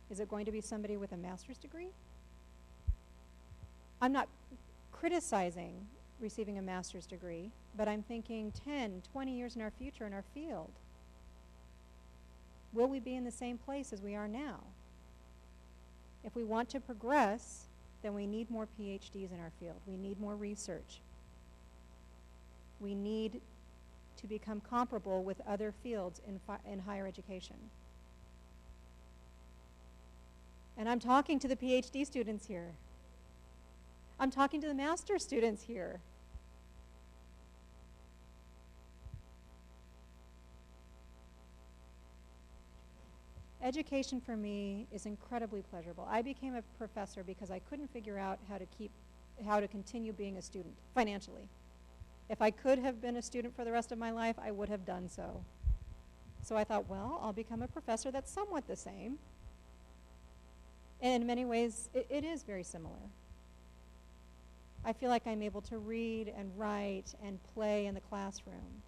Is it going to be somebody with a master's degree? I'm not criticizing receiving a master's degree, but I'm thinking 10, 20 years in our future in our field. Will we be in the same place as we are now? If we want to progress, then we need more PhDs in our field. We need more research. We need to become comparable with other fields in higher education. And I'm talking to the PhD students here. I'm talking to the master's students here. Education for me is incredibly pleasurable. I became a professor because I couldn't figure out how to continue being a student financially. If I could have been a student for the rest of my life, I would have done so. So I thought, well, I'll become a professor that's somewhat the same. And in many ways, it is very similar. I feel like I'm able to read and write and play in the classroom.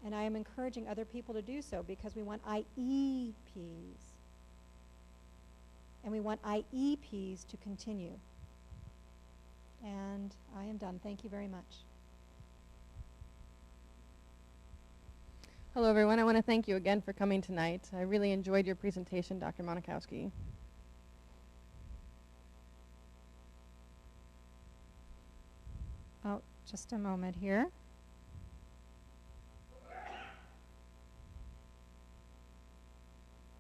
And I am encouraging other people to do so because we want IEPs. And we want IEPs to continue. And I am done. Thank you very much. Hello, everyone. I want to thank you again for coming tonight. I really enjoyed your presentation, Dr. Monikowski. Oh, just a moment here.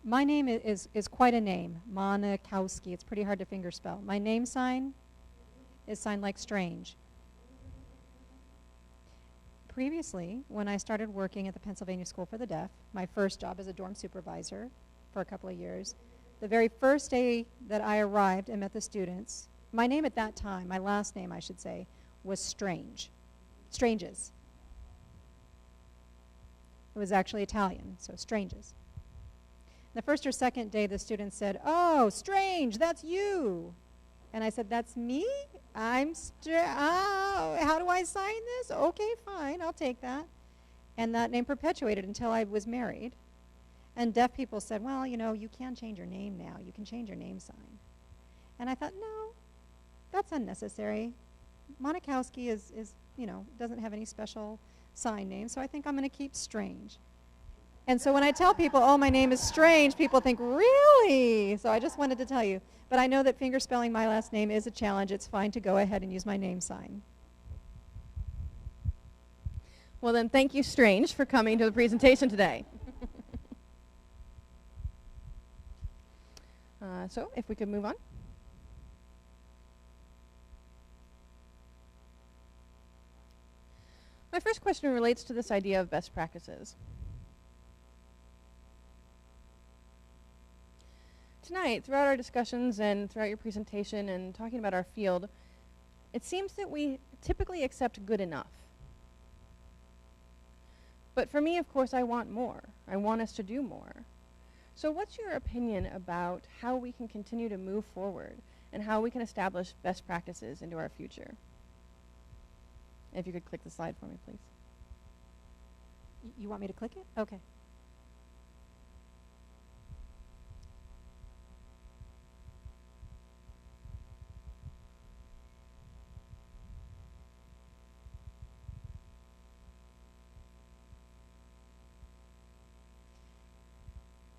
My name is quite a name, Monikowski. It's pretty hard to fingerspell. My name sign is signed like strange. Previously, when I started working at the Pennsylvania School for the Deaf, my first job as a dorm supervisor for a couple of years, the very first day that I arrived and met the students, my name at that time, my last name I should say, was Strange. Stranges. It was actually Italian, so Stranges. The first or second day, the students said, "Oh, Strange, that's you." And I said, "That's me? Oh, how do I sign this? Okay, fine, I'll take that." And that name perpetuated until I was married. And deaf people said, "Well, you know, you can change your name now. You can change your name sign." And I thought, no, that's unnecessary. Monikowski is you know, doesn't have any special sign name, so I think I'm going to keep Strange. And so when I tell people, oh, my name is Strange, people think, really? So I just wanted to tell you. But I know that fingerspelling my last name is a challenge. It's fine to go ahead and use my name sign. Well, then, thank you, Strange, for coming to the presentation today. So if we could move on. My first question relates to this idea of best practices. Tonight, throughout our discussions and throughout your presentation and talking about our field, it seems that we typically accept good enough. But for me, of course, I want more. I want us to do more. So what's your opinion about how we can continue to move forward and how we can establish best practices into our future? If you could click the slide for me, please. You want me to click it? Okay.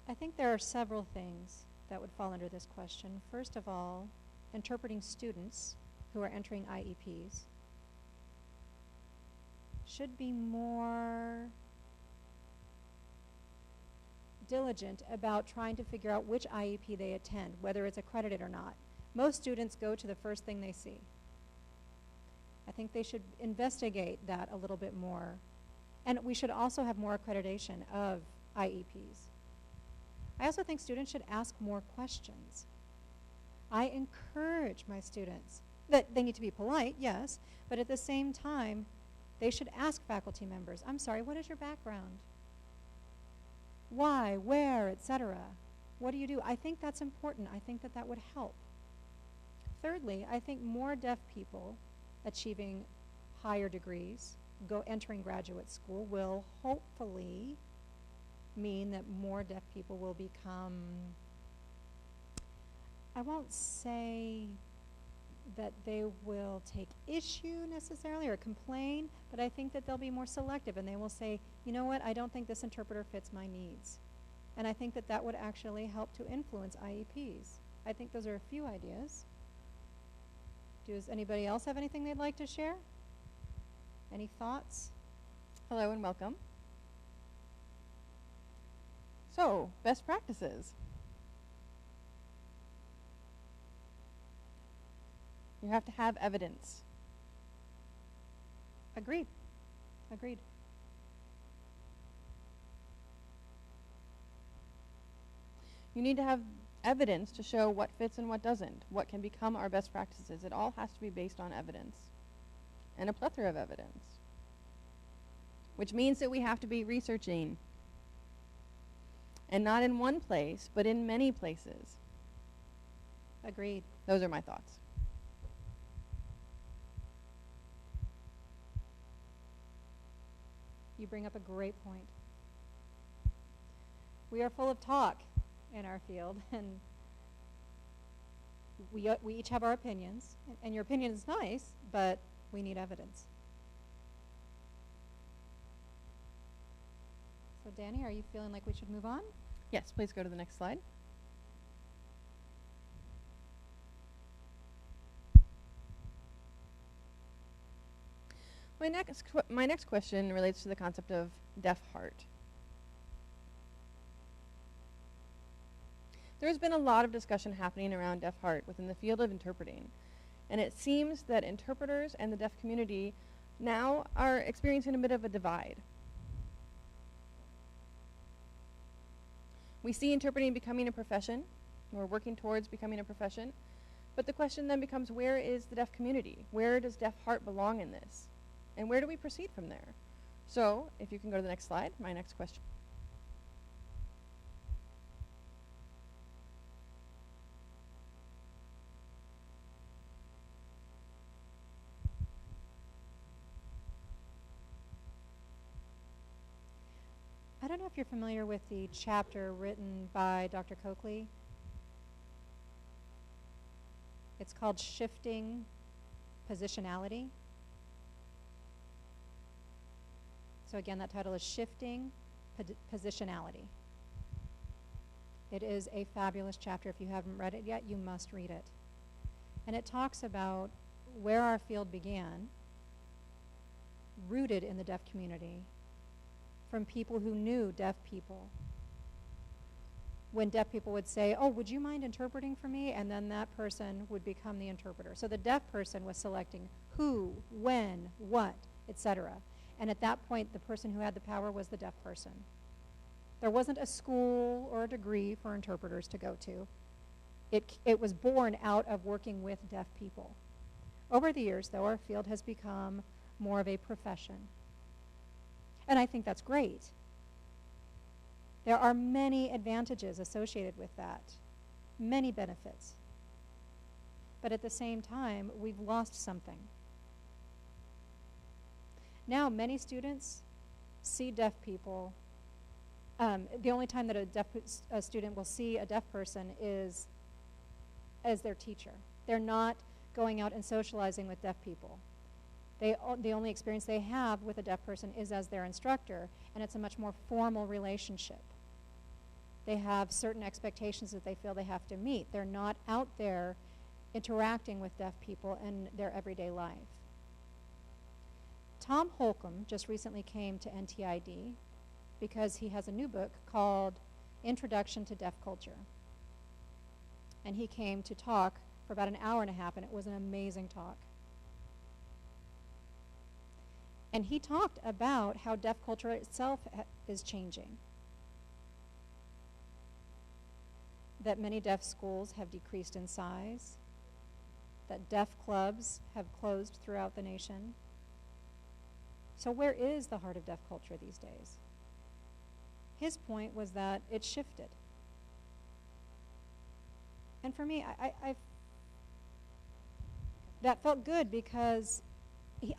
I think there are several things that would fall under this question. First of all, interpreting students who are entering IEPs should be more diligent about trying to figure out which IEP they attend, whether it's accredited or not. Most students go to the first thing they see. I think they should investigate that a little bit more. And we should also have more accreditation of IEPs. I also think students should ask more questions. I encourage my students that they need to be polite, yes, but at the same time, they should ask faculty members, I'm sorry, what is your background? Why, where, etc. What do you do? I think that's important. I think that that would help. Thirdly, I think more deaf people achieving higher degrees, entering graduate school, will hopefully mean that more deaf people will become, I won't say that they will take issue necessarily or complain, but I think that they'll be more selective and they will say, you know what, I don't think this interpreter fits my needs. And I think that that would actually help to influence IEPs. I think those are a few ideas. Does anybody else have anything they'd like to share? Any thoughts? Hello and welcome. So, best practices. You have to have evidence. Agreed. Agreed. You need to have evidence to show what fits and what doesn't, what can become our best practices. It all has to be based on evidence, and a plethora of evidence, which means that we have to be researching, and not in one place, but in many places. Agreed. Those are my thoughts. You bring up a great point. We are full of talk in our field, and we each have our opinions, and your opinion is nice, but we need evidence. So Danny, are you feeling like we should move on? Yes, please go to the next slide. My next question relates to the concept of deaf heart. There's been a lot of discussion happening around deaf heart within the field of interpreting, and it seems that interpreters and the deaf community now are experiencing a bit of a divide. We see interpreting becoming a profession, or working towards becoming a profession, but the question then becomes, where is the deaf community? Where does deaf heart belong in this? And where do we proceed from there? So, if you can go to the next slide, my next question. I don't know if you're familiar with the chapter written by Dr. Coakley. It's called Shifting Positionality. So again, that title is Shifting Positionality. It is a fabulous chapter. If you haven't read it yet, you must read it. And it talks about where our field began, rooted in the deaf community, from people who knew deaf people. When deaf people would say, oh, would you mind interpreting for me? And then that person would become the interpreter. So the deaf person was selecting who, when, what, etc. And at that point, the person who had the power was the deaf person. There wasn't a school or a degree for interpreters to go to. It was born out of working with deaf people. Over the years, though, our field has become more of a profession. And I think that's great. There are many advantages associated with that, many benefits. But at the same time, we've lost something. Now, many students see deaf people. The only time that a student will see a deaf person is as their teacher. They're not going out and socializing with deaf people. The only experience they have with a deaf person is as their instructor, and it's a much more formal relationship. They have certain expectations that they feel they have to meet. They're not out there interacting with deaf people in their everyday life. Tom Holcomb just recently came to NTID because he has a new book called Introduction to Deaf Culture. And he came to talk for about an hour and a half, and it was an amazing talk. And he talked about how deaf culture itself is changing. That many deaf schools have decreased in size, that deaf clubs have closed throughout the nation. So where is the heart of deaf culture these days? His point was that it shifted. And for me, that felt good because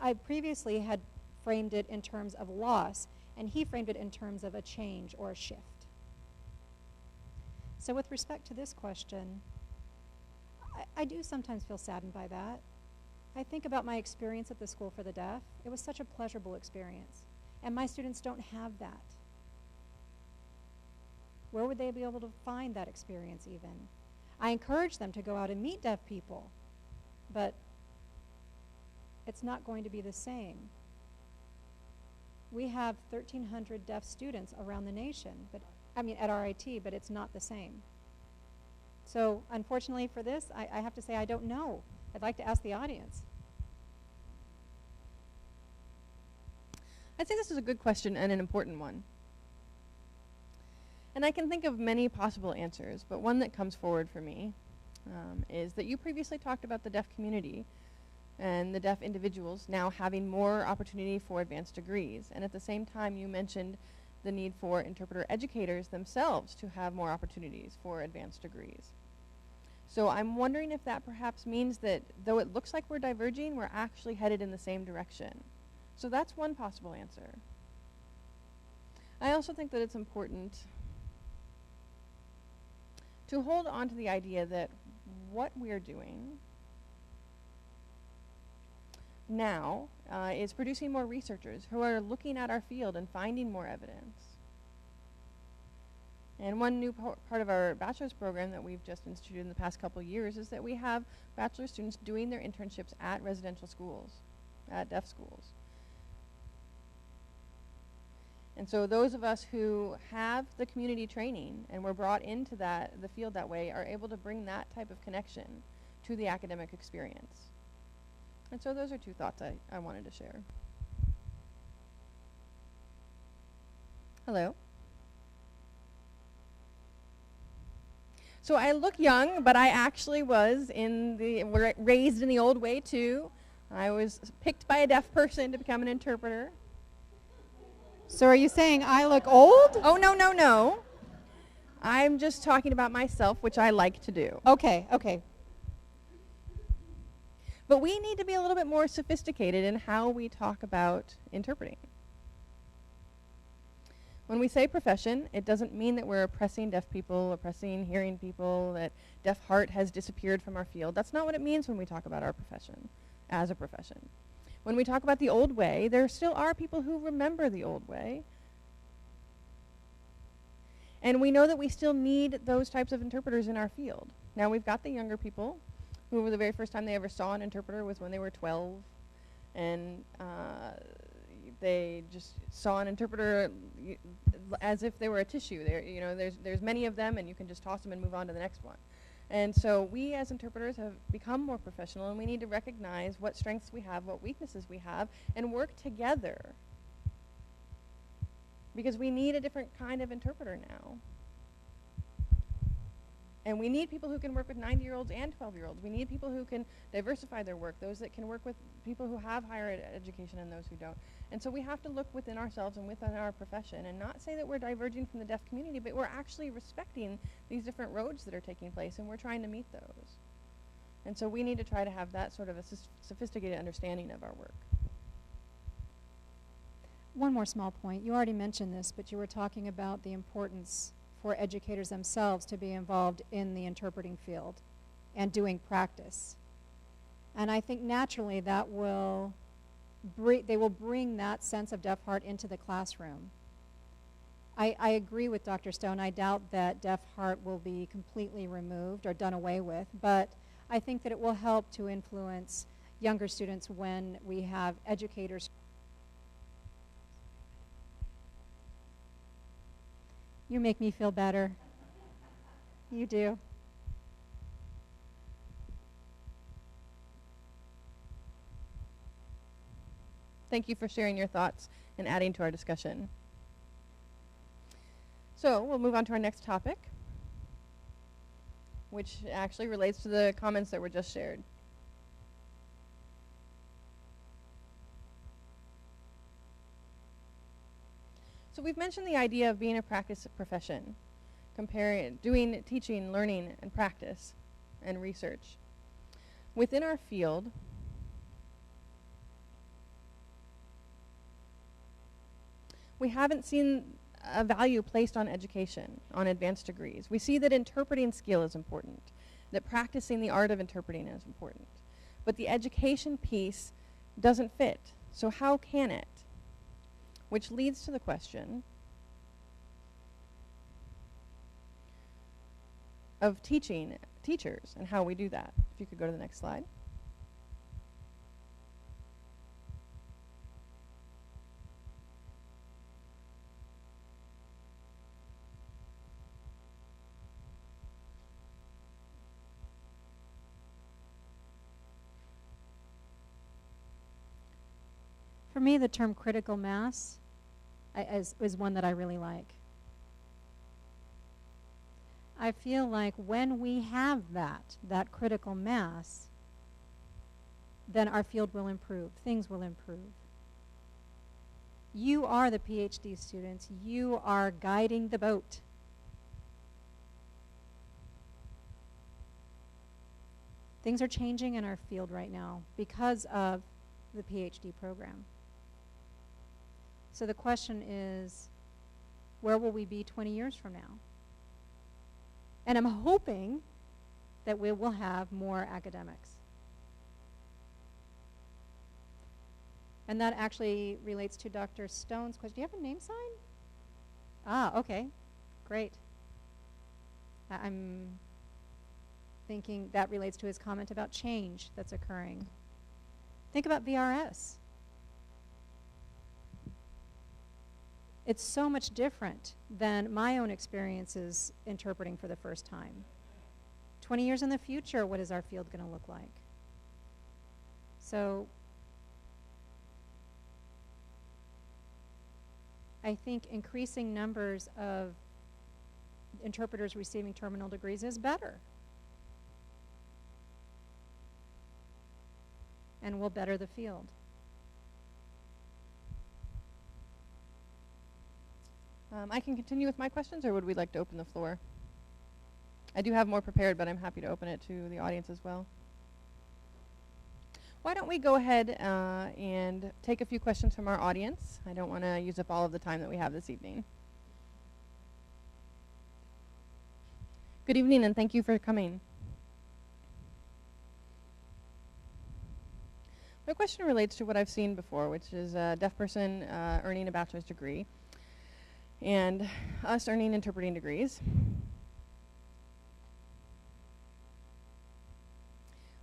I previously had framed it in terms of loss, and he framed it in terms of a change or a shift. So with respect to this question, I do sometimes feel saddened by that. I think about my experience at the School for the Deaf. It was such a pleasurable experience, and my students don't have that. Where would they be able to find that experience even? I encourage them to go out and meet deaf people, but it's not going to be the same. We have 1,300 deaf students around the nation, at RIT, but it's not the same. So unfortunately for this, I have to say I don't know. I'd like to ask the audience. I'd say this is a good question and an important one. And I can think of many possible answers, but one that comes forward for me is that you previously talked about the deaf community and the deaf individuals now having more opportunity for advanced degrees. And at the same time, you mentioned the need for interpreter educators themselves to have more opportunities for advanced degrees. So I'm wondering if that perhaps means that though it looks like we're diverging, we're actually headed in the same direction. So that's one possible answer. I also think that it's important to hold on to the idea that what we're doing now is producing more researchers who are looking at our field and finding more evidence. And one new part of our bachelor's program that we've just instituted in the past couple of years is that we have bachelor students doing their internships at residential schools, at deaf schools. And so those of us who have the community training and were brought into the field that way are able to bring that type of connection to the academic experience. And so those are two thoughts I wanted to share. Hello. So I look young, but I actually was raised in the old way too. I was picked by a deaf person to become an interpreter. So are you saying I look old? Oh, no. I'm just talking about myself, which I like to do. Okay. But we need to be a little bit more sophisticated in how we talk about interpreting. When we say profession, it doesn't mean that we're oppressing deaf people, oppressing hearing people, that deaf heart has disappeared from our field. That's not what it means when we talk about our profession as a profession. When we talk about the old way, there still are people who remember the old way. And we know that we still need those types of interpreters in our field. Now we've got the younger people who the very first time they ever saw an interpreter was when they were 12. And they just saw an interpreter as if they were a tissue. There's many of them, and you can just toss them and move on to the next one. And so we as interpreters have become more professional, and we need to recognize what strengths we have, what weaknesses we have, and work together. Because we need a different kind of interpreter now. And we need people who can work with 90-year-olds and 12-year-olds. We need people who can diversify their work, those that can work with people who have higher education and those who don't. And so we have to look within ourselves and within our profession and not say that we're diverging from the deaf community, but we're actually respecting these different roads that are taking place, and we're trying to meet those. And so we need to try to have that sort of a sophisticated understanding of our work. One more small point. You already mentioned this, but you were talking about the importance for educators themselves to be involved in the interpreting field and doing practice. And I think naturally that will they will bring that sense of deaf heart into the classroom. I agree with Dr. Stone. I doubt that deaf heart will be completely removed or done away with, but I think that it will help to influence younger students when we have educators. You make me feel better. You do. Thank you for sharing your thoughts and adding to our discussion. So we'll move on to our next topic, which actually relates to the comments that were just shared. So we've mentioned the idea of being a practice profession, doing teaching, learning, and practice, and research. Within our field, we haven't seen a value placed on education, on advanced degrees. We see that interpreting skill is important, that practicing the art of interpreting is important, but the education piece doesn't fit. So how can it? Which leads to the question of teaching teachers and how we do that. If you could go to the next slide. For me, the term critical mass is one that I really like. I feel like when we have that critical mass, then our field will improve, things will improve. You are the PhD students, you are guiding the boat. Things are changing in our field right now because of the PhD program. So the question is, where will we be 20 years from now? And I'm hoping that we will have more academics. And that actually relates to Dr. Stone's question. Do you have a name sign? Ah, okay, great. I'm thinking that relates to his comment about change that's occurring. Think about VRS. It's so much different than my own experiences interpreting for the first time. 20 years in the future, what is our field going to look like? So I think increasing numbers of interpreters receiving terminal degrees is better and will better the field. I can continue with my questions, or would we like to open the floor? I do have more prepared, but I'm happy to open it to the audience as well. Why don't we go ahead and take a few questions from our audience? I don't want to use up all of the time that we have this evening. Good evening, and thank you for coming. My question relates to what I've seen before, which is a deaf person earning a bachelor's degree and us earning interpreting degrees.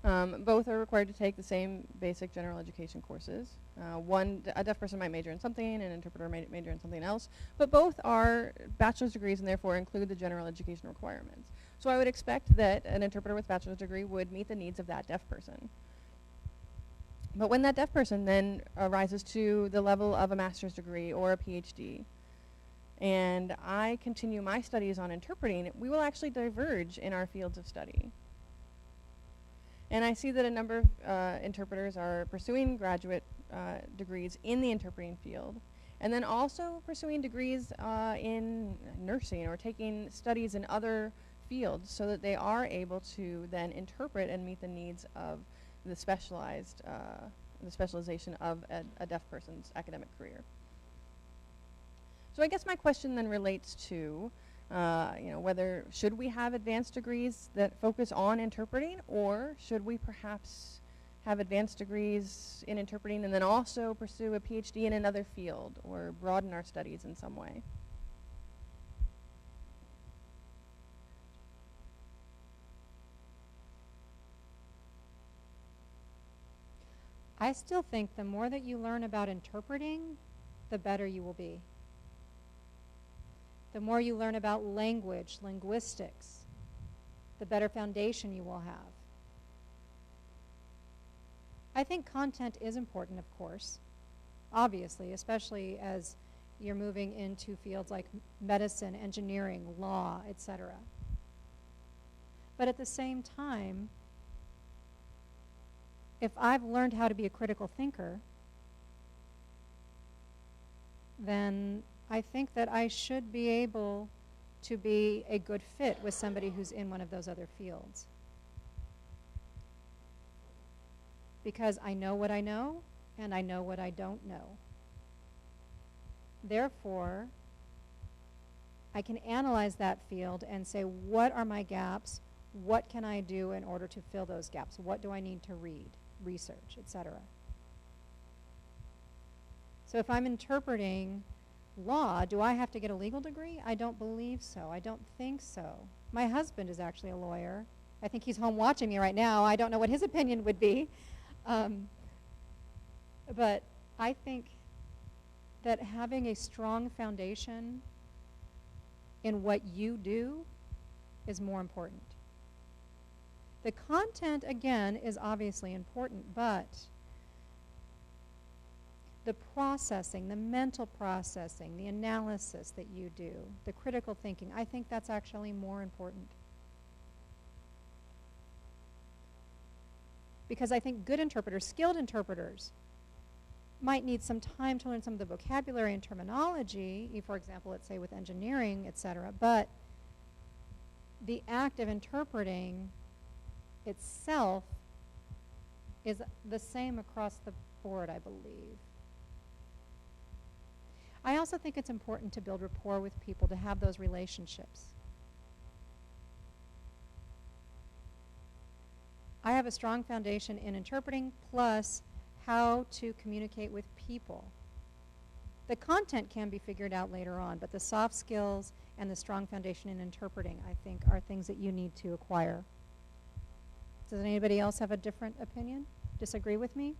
Both are required to take the same basic general education courses. A deaf person might major in something, and an interpreter might major in something else, but both are bachelor's degrees and therefore include the general education requirements. So I would expect that an interpreter with bachelor's degree would meet the needs of that deaf person. But when that deaf person then rises to the level of a master's degree or a PhD, and I continue my studies on interpreting, we will actually diverge in our fields of study. And I see that a number of interpreters are pursuing graduate degrees in the interpreting field, and then also pursuing degrees in nursing or taking studies in other fields so that they are able to then interpret and meet the needs of the specialization of a deaf person's academic career. So I guess my question then relates to whether should we have advanced degrees that focus on interpreting, or should we perhaps have advanced degrees in interpreting and then also pursue a PhD in another field or broaden our studies in some way? I still think the more that you learn about interpreting, the better you will be. The more you learn about language, linguistics, the better foundation you will have. I think content is important, of course, obviously, especially as you're moving into fields like medicine, engineering, law, etc. But at the same time, if I've learned how to be a critical thinker, then I think that I should be able to be a good fit with somebody who's in one of those other fields. Because I know what I know, and I know what I don't know. Therefore, I can analyze that field and say, what are my gaps? What can I do in order to fill those gaps? What do I need to read, research, etc.? So if I'm interpreting law, do I have to get a legal degree? I don't believe so. I don't think so. My husband is actually a lawyer. I think he's home watching me right now. I don't know what his opinion would be. But I think that having a strong foundation in what you do is more important. The content, again, is obviously important, but the processing, the mental processing, the analysis that you do, the critical thinking, I think that's actually more important. Because I think good interpreters, skilled interpreters, might need some time to learn some of the vocabulary and terminology, for example, let's say with engineering, etc. But the act of interpreting itself is the same across the board, I believe. I also think it's important to build rapport with people, to have those relationships. I have a strong foundation in interpreting, plus how to communicate with people. The content can be figured out later on, but the soft skills and the strong foundation in interpreting, I think, are things that you need to acquire. Does anybody else have a different opinion? Disagree with me?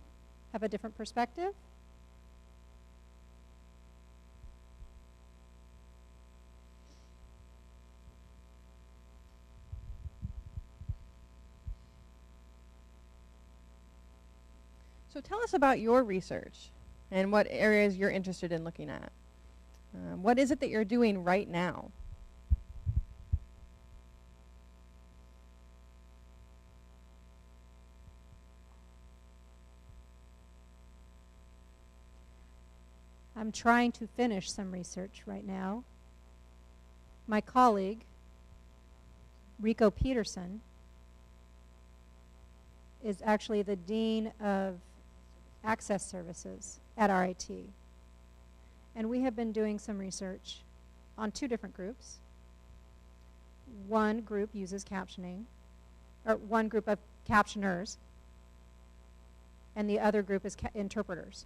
Have a different perspective? So tell us about your research and what areas you're interested in looking at. What is it that you're doing right now? I'm trying to finish some research right now. My colleague, Rico Peterson, is actually the Dean of Access Services at RIT. And we have been doing some research on two different groups. One group uses captioning, or one group of captioners, and the other group is interpreters.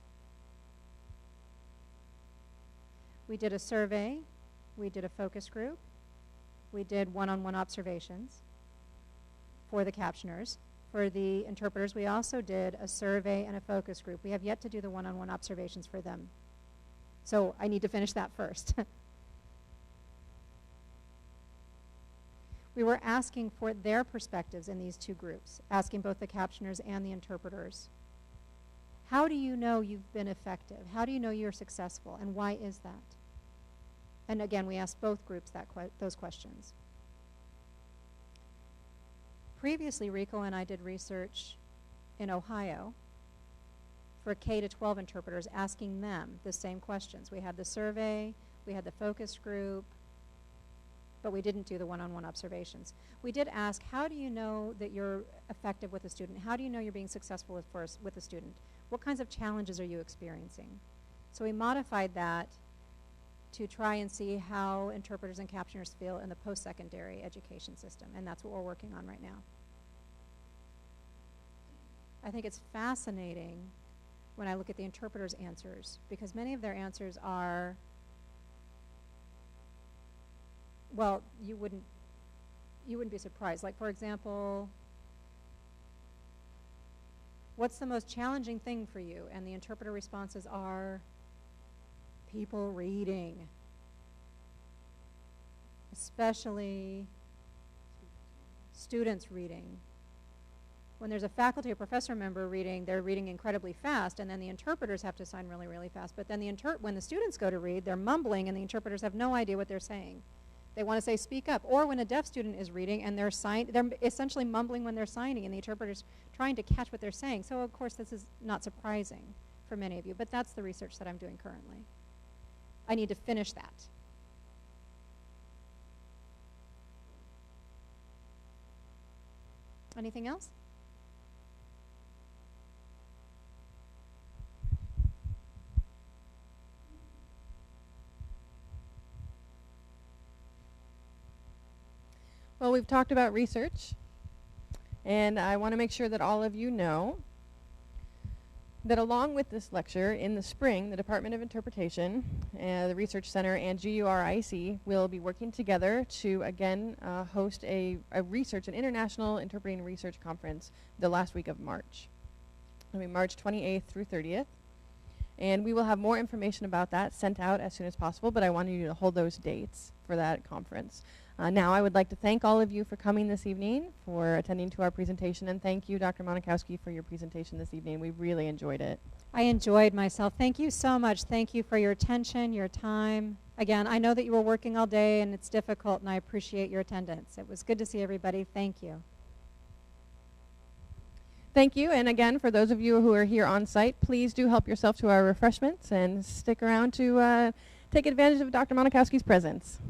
We did a survey, we did a focus group, we did one-on-one observations for the captioners. For the interpreters, we also did a survey and a focus group. We have yet to do the one-on-one observations for them. So I need to finish that first. We were asking for their perspectives in these two groups, asking both the captioners and the interpreters. How do you know you've been effective? How do you know you're successful, and why is that? And again, we asked both groups those questions. Previously, Rico and I did research in Ohio for K-12 interpreters, asking them the same questions. We had the survey, we had the focus group, but we didn't do the one-on-one observations. We did ask, how do you know that you're effective with a student? How do you know you're being successful with a student? What kinds of challenges are you experiencing? So we modified that to try and see how interpreters and captioners feel in the post-secondary education system, and that's what we're working on right now. I think it's fascinating when I look at the interpreters' answers, because many of their answers are, well, you wouldn't be surprised. Like, for example, what's the most challenging thing for you? And the interpreter responses are people reading, especially students reading. When there's a faculty or professor member reading, they're reading incredibly fast, and then the interpreters have to sign really, really fast. But then when the students go to read, they're mumbling, and the interpreters have no idea what they're saying. They want to say, speak up. Or when a deaf student is reading, and they're essentially mumbling when they're signing, and the interpreter's trying to catch what they're saying. So, of course, this is not surprising for many of you, but that's the research that I'm doing currently. I need to finish that. Anything else? Well, we've talked about research, and I want to make sure that all of you know that along with this lecture, in the spring, the Department of Interpretation, the Research Center, and GURIC will be working together to, again, host an international interpreting research conference the last week of March. It'll be March 28th through 30th. And we will have more information about that sent out as soon as possible, but I wanted you to hold those dates for that conference. Now I would like to thank all of you for coming this evening, for attending to our presentation, and thank you, Dr. Monikowski, for your presentation this evening. We really enjoyed it. I enjoyed myself. Thank you so much. Thank you for your attention, your time. Again, I know that you were working all day and it's difficult, and I appreciate your attendance. It was good to see everybody. Thank you. Thank you, and again, for those of you who are here on site, please do help yourself to our refreshments and stick around to take advantage of Dr. Monikowski's presence.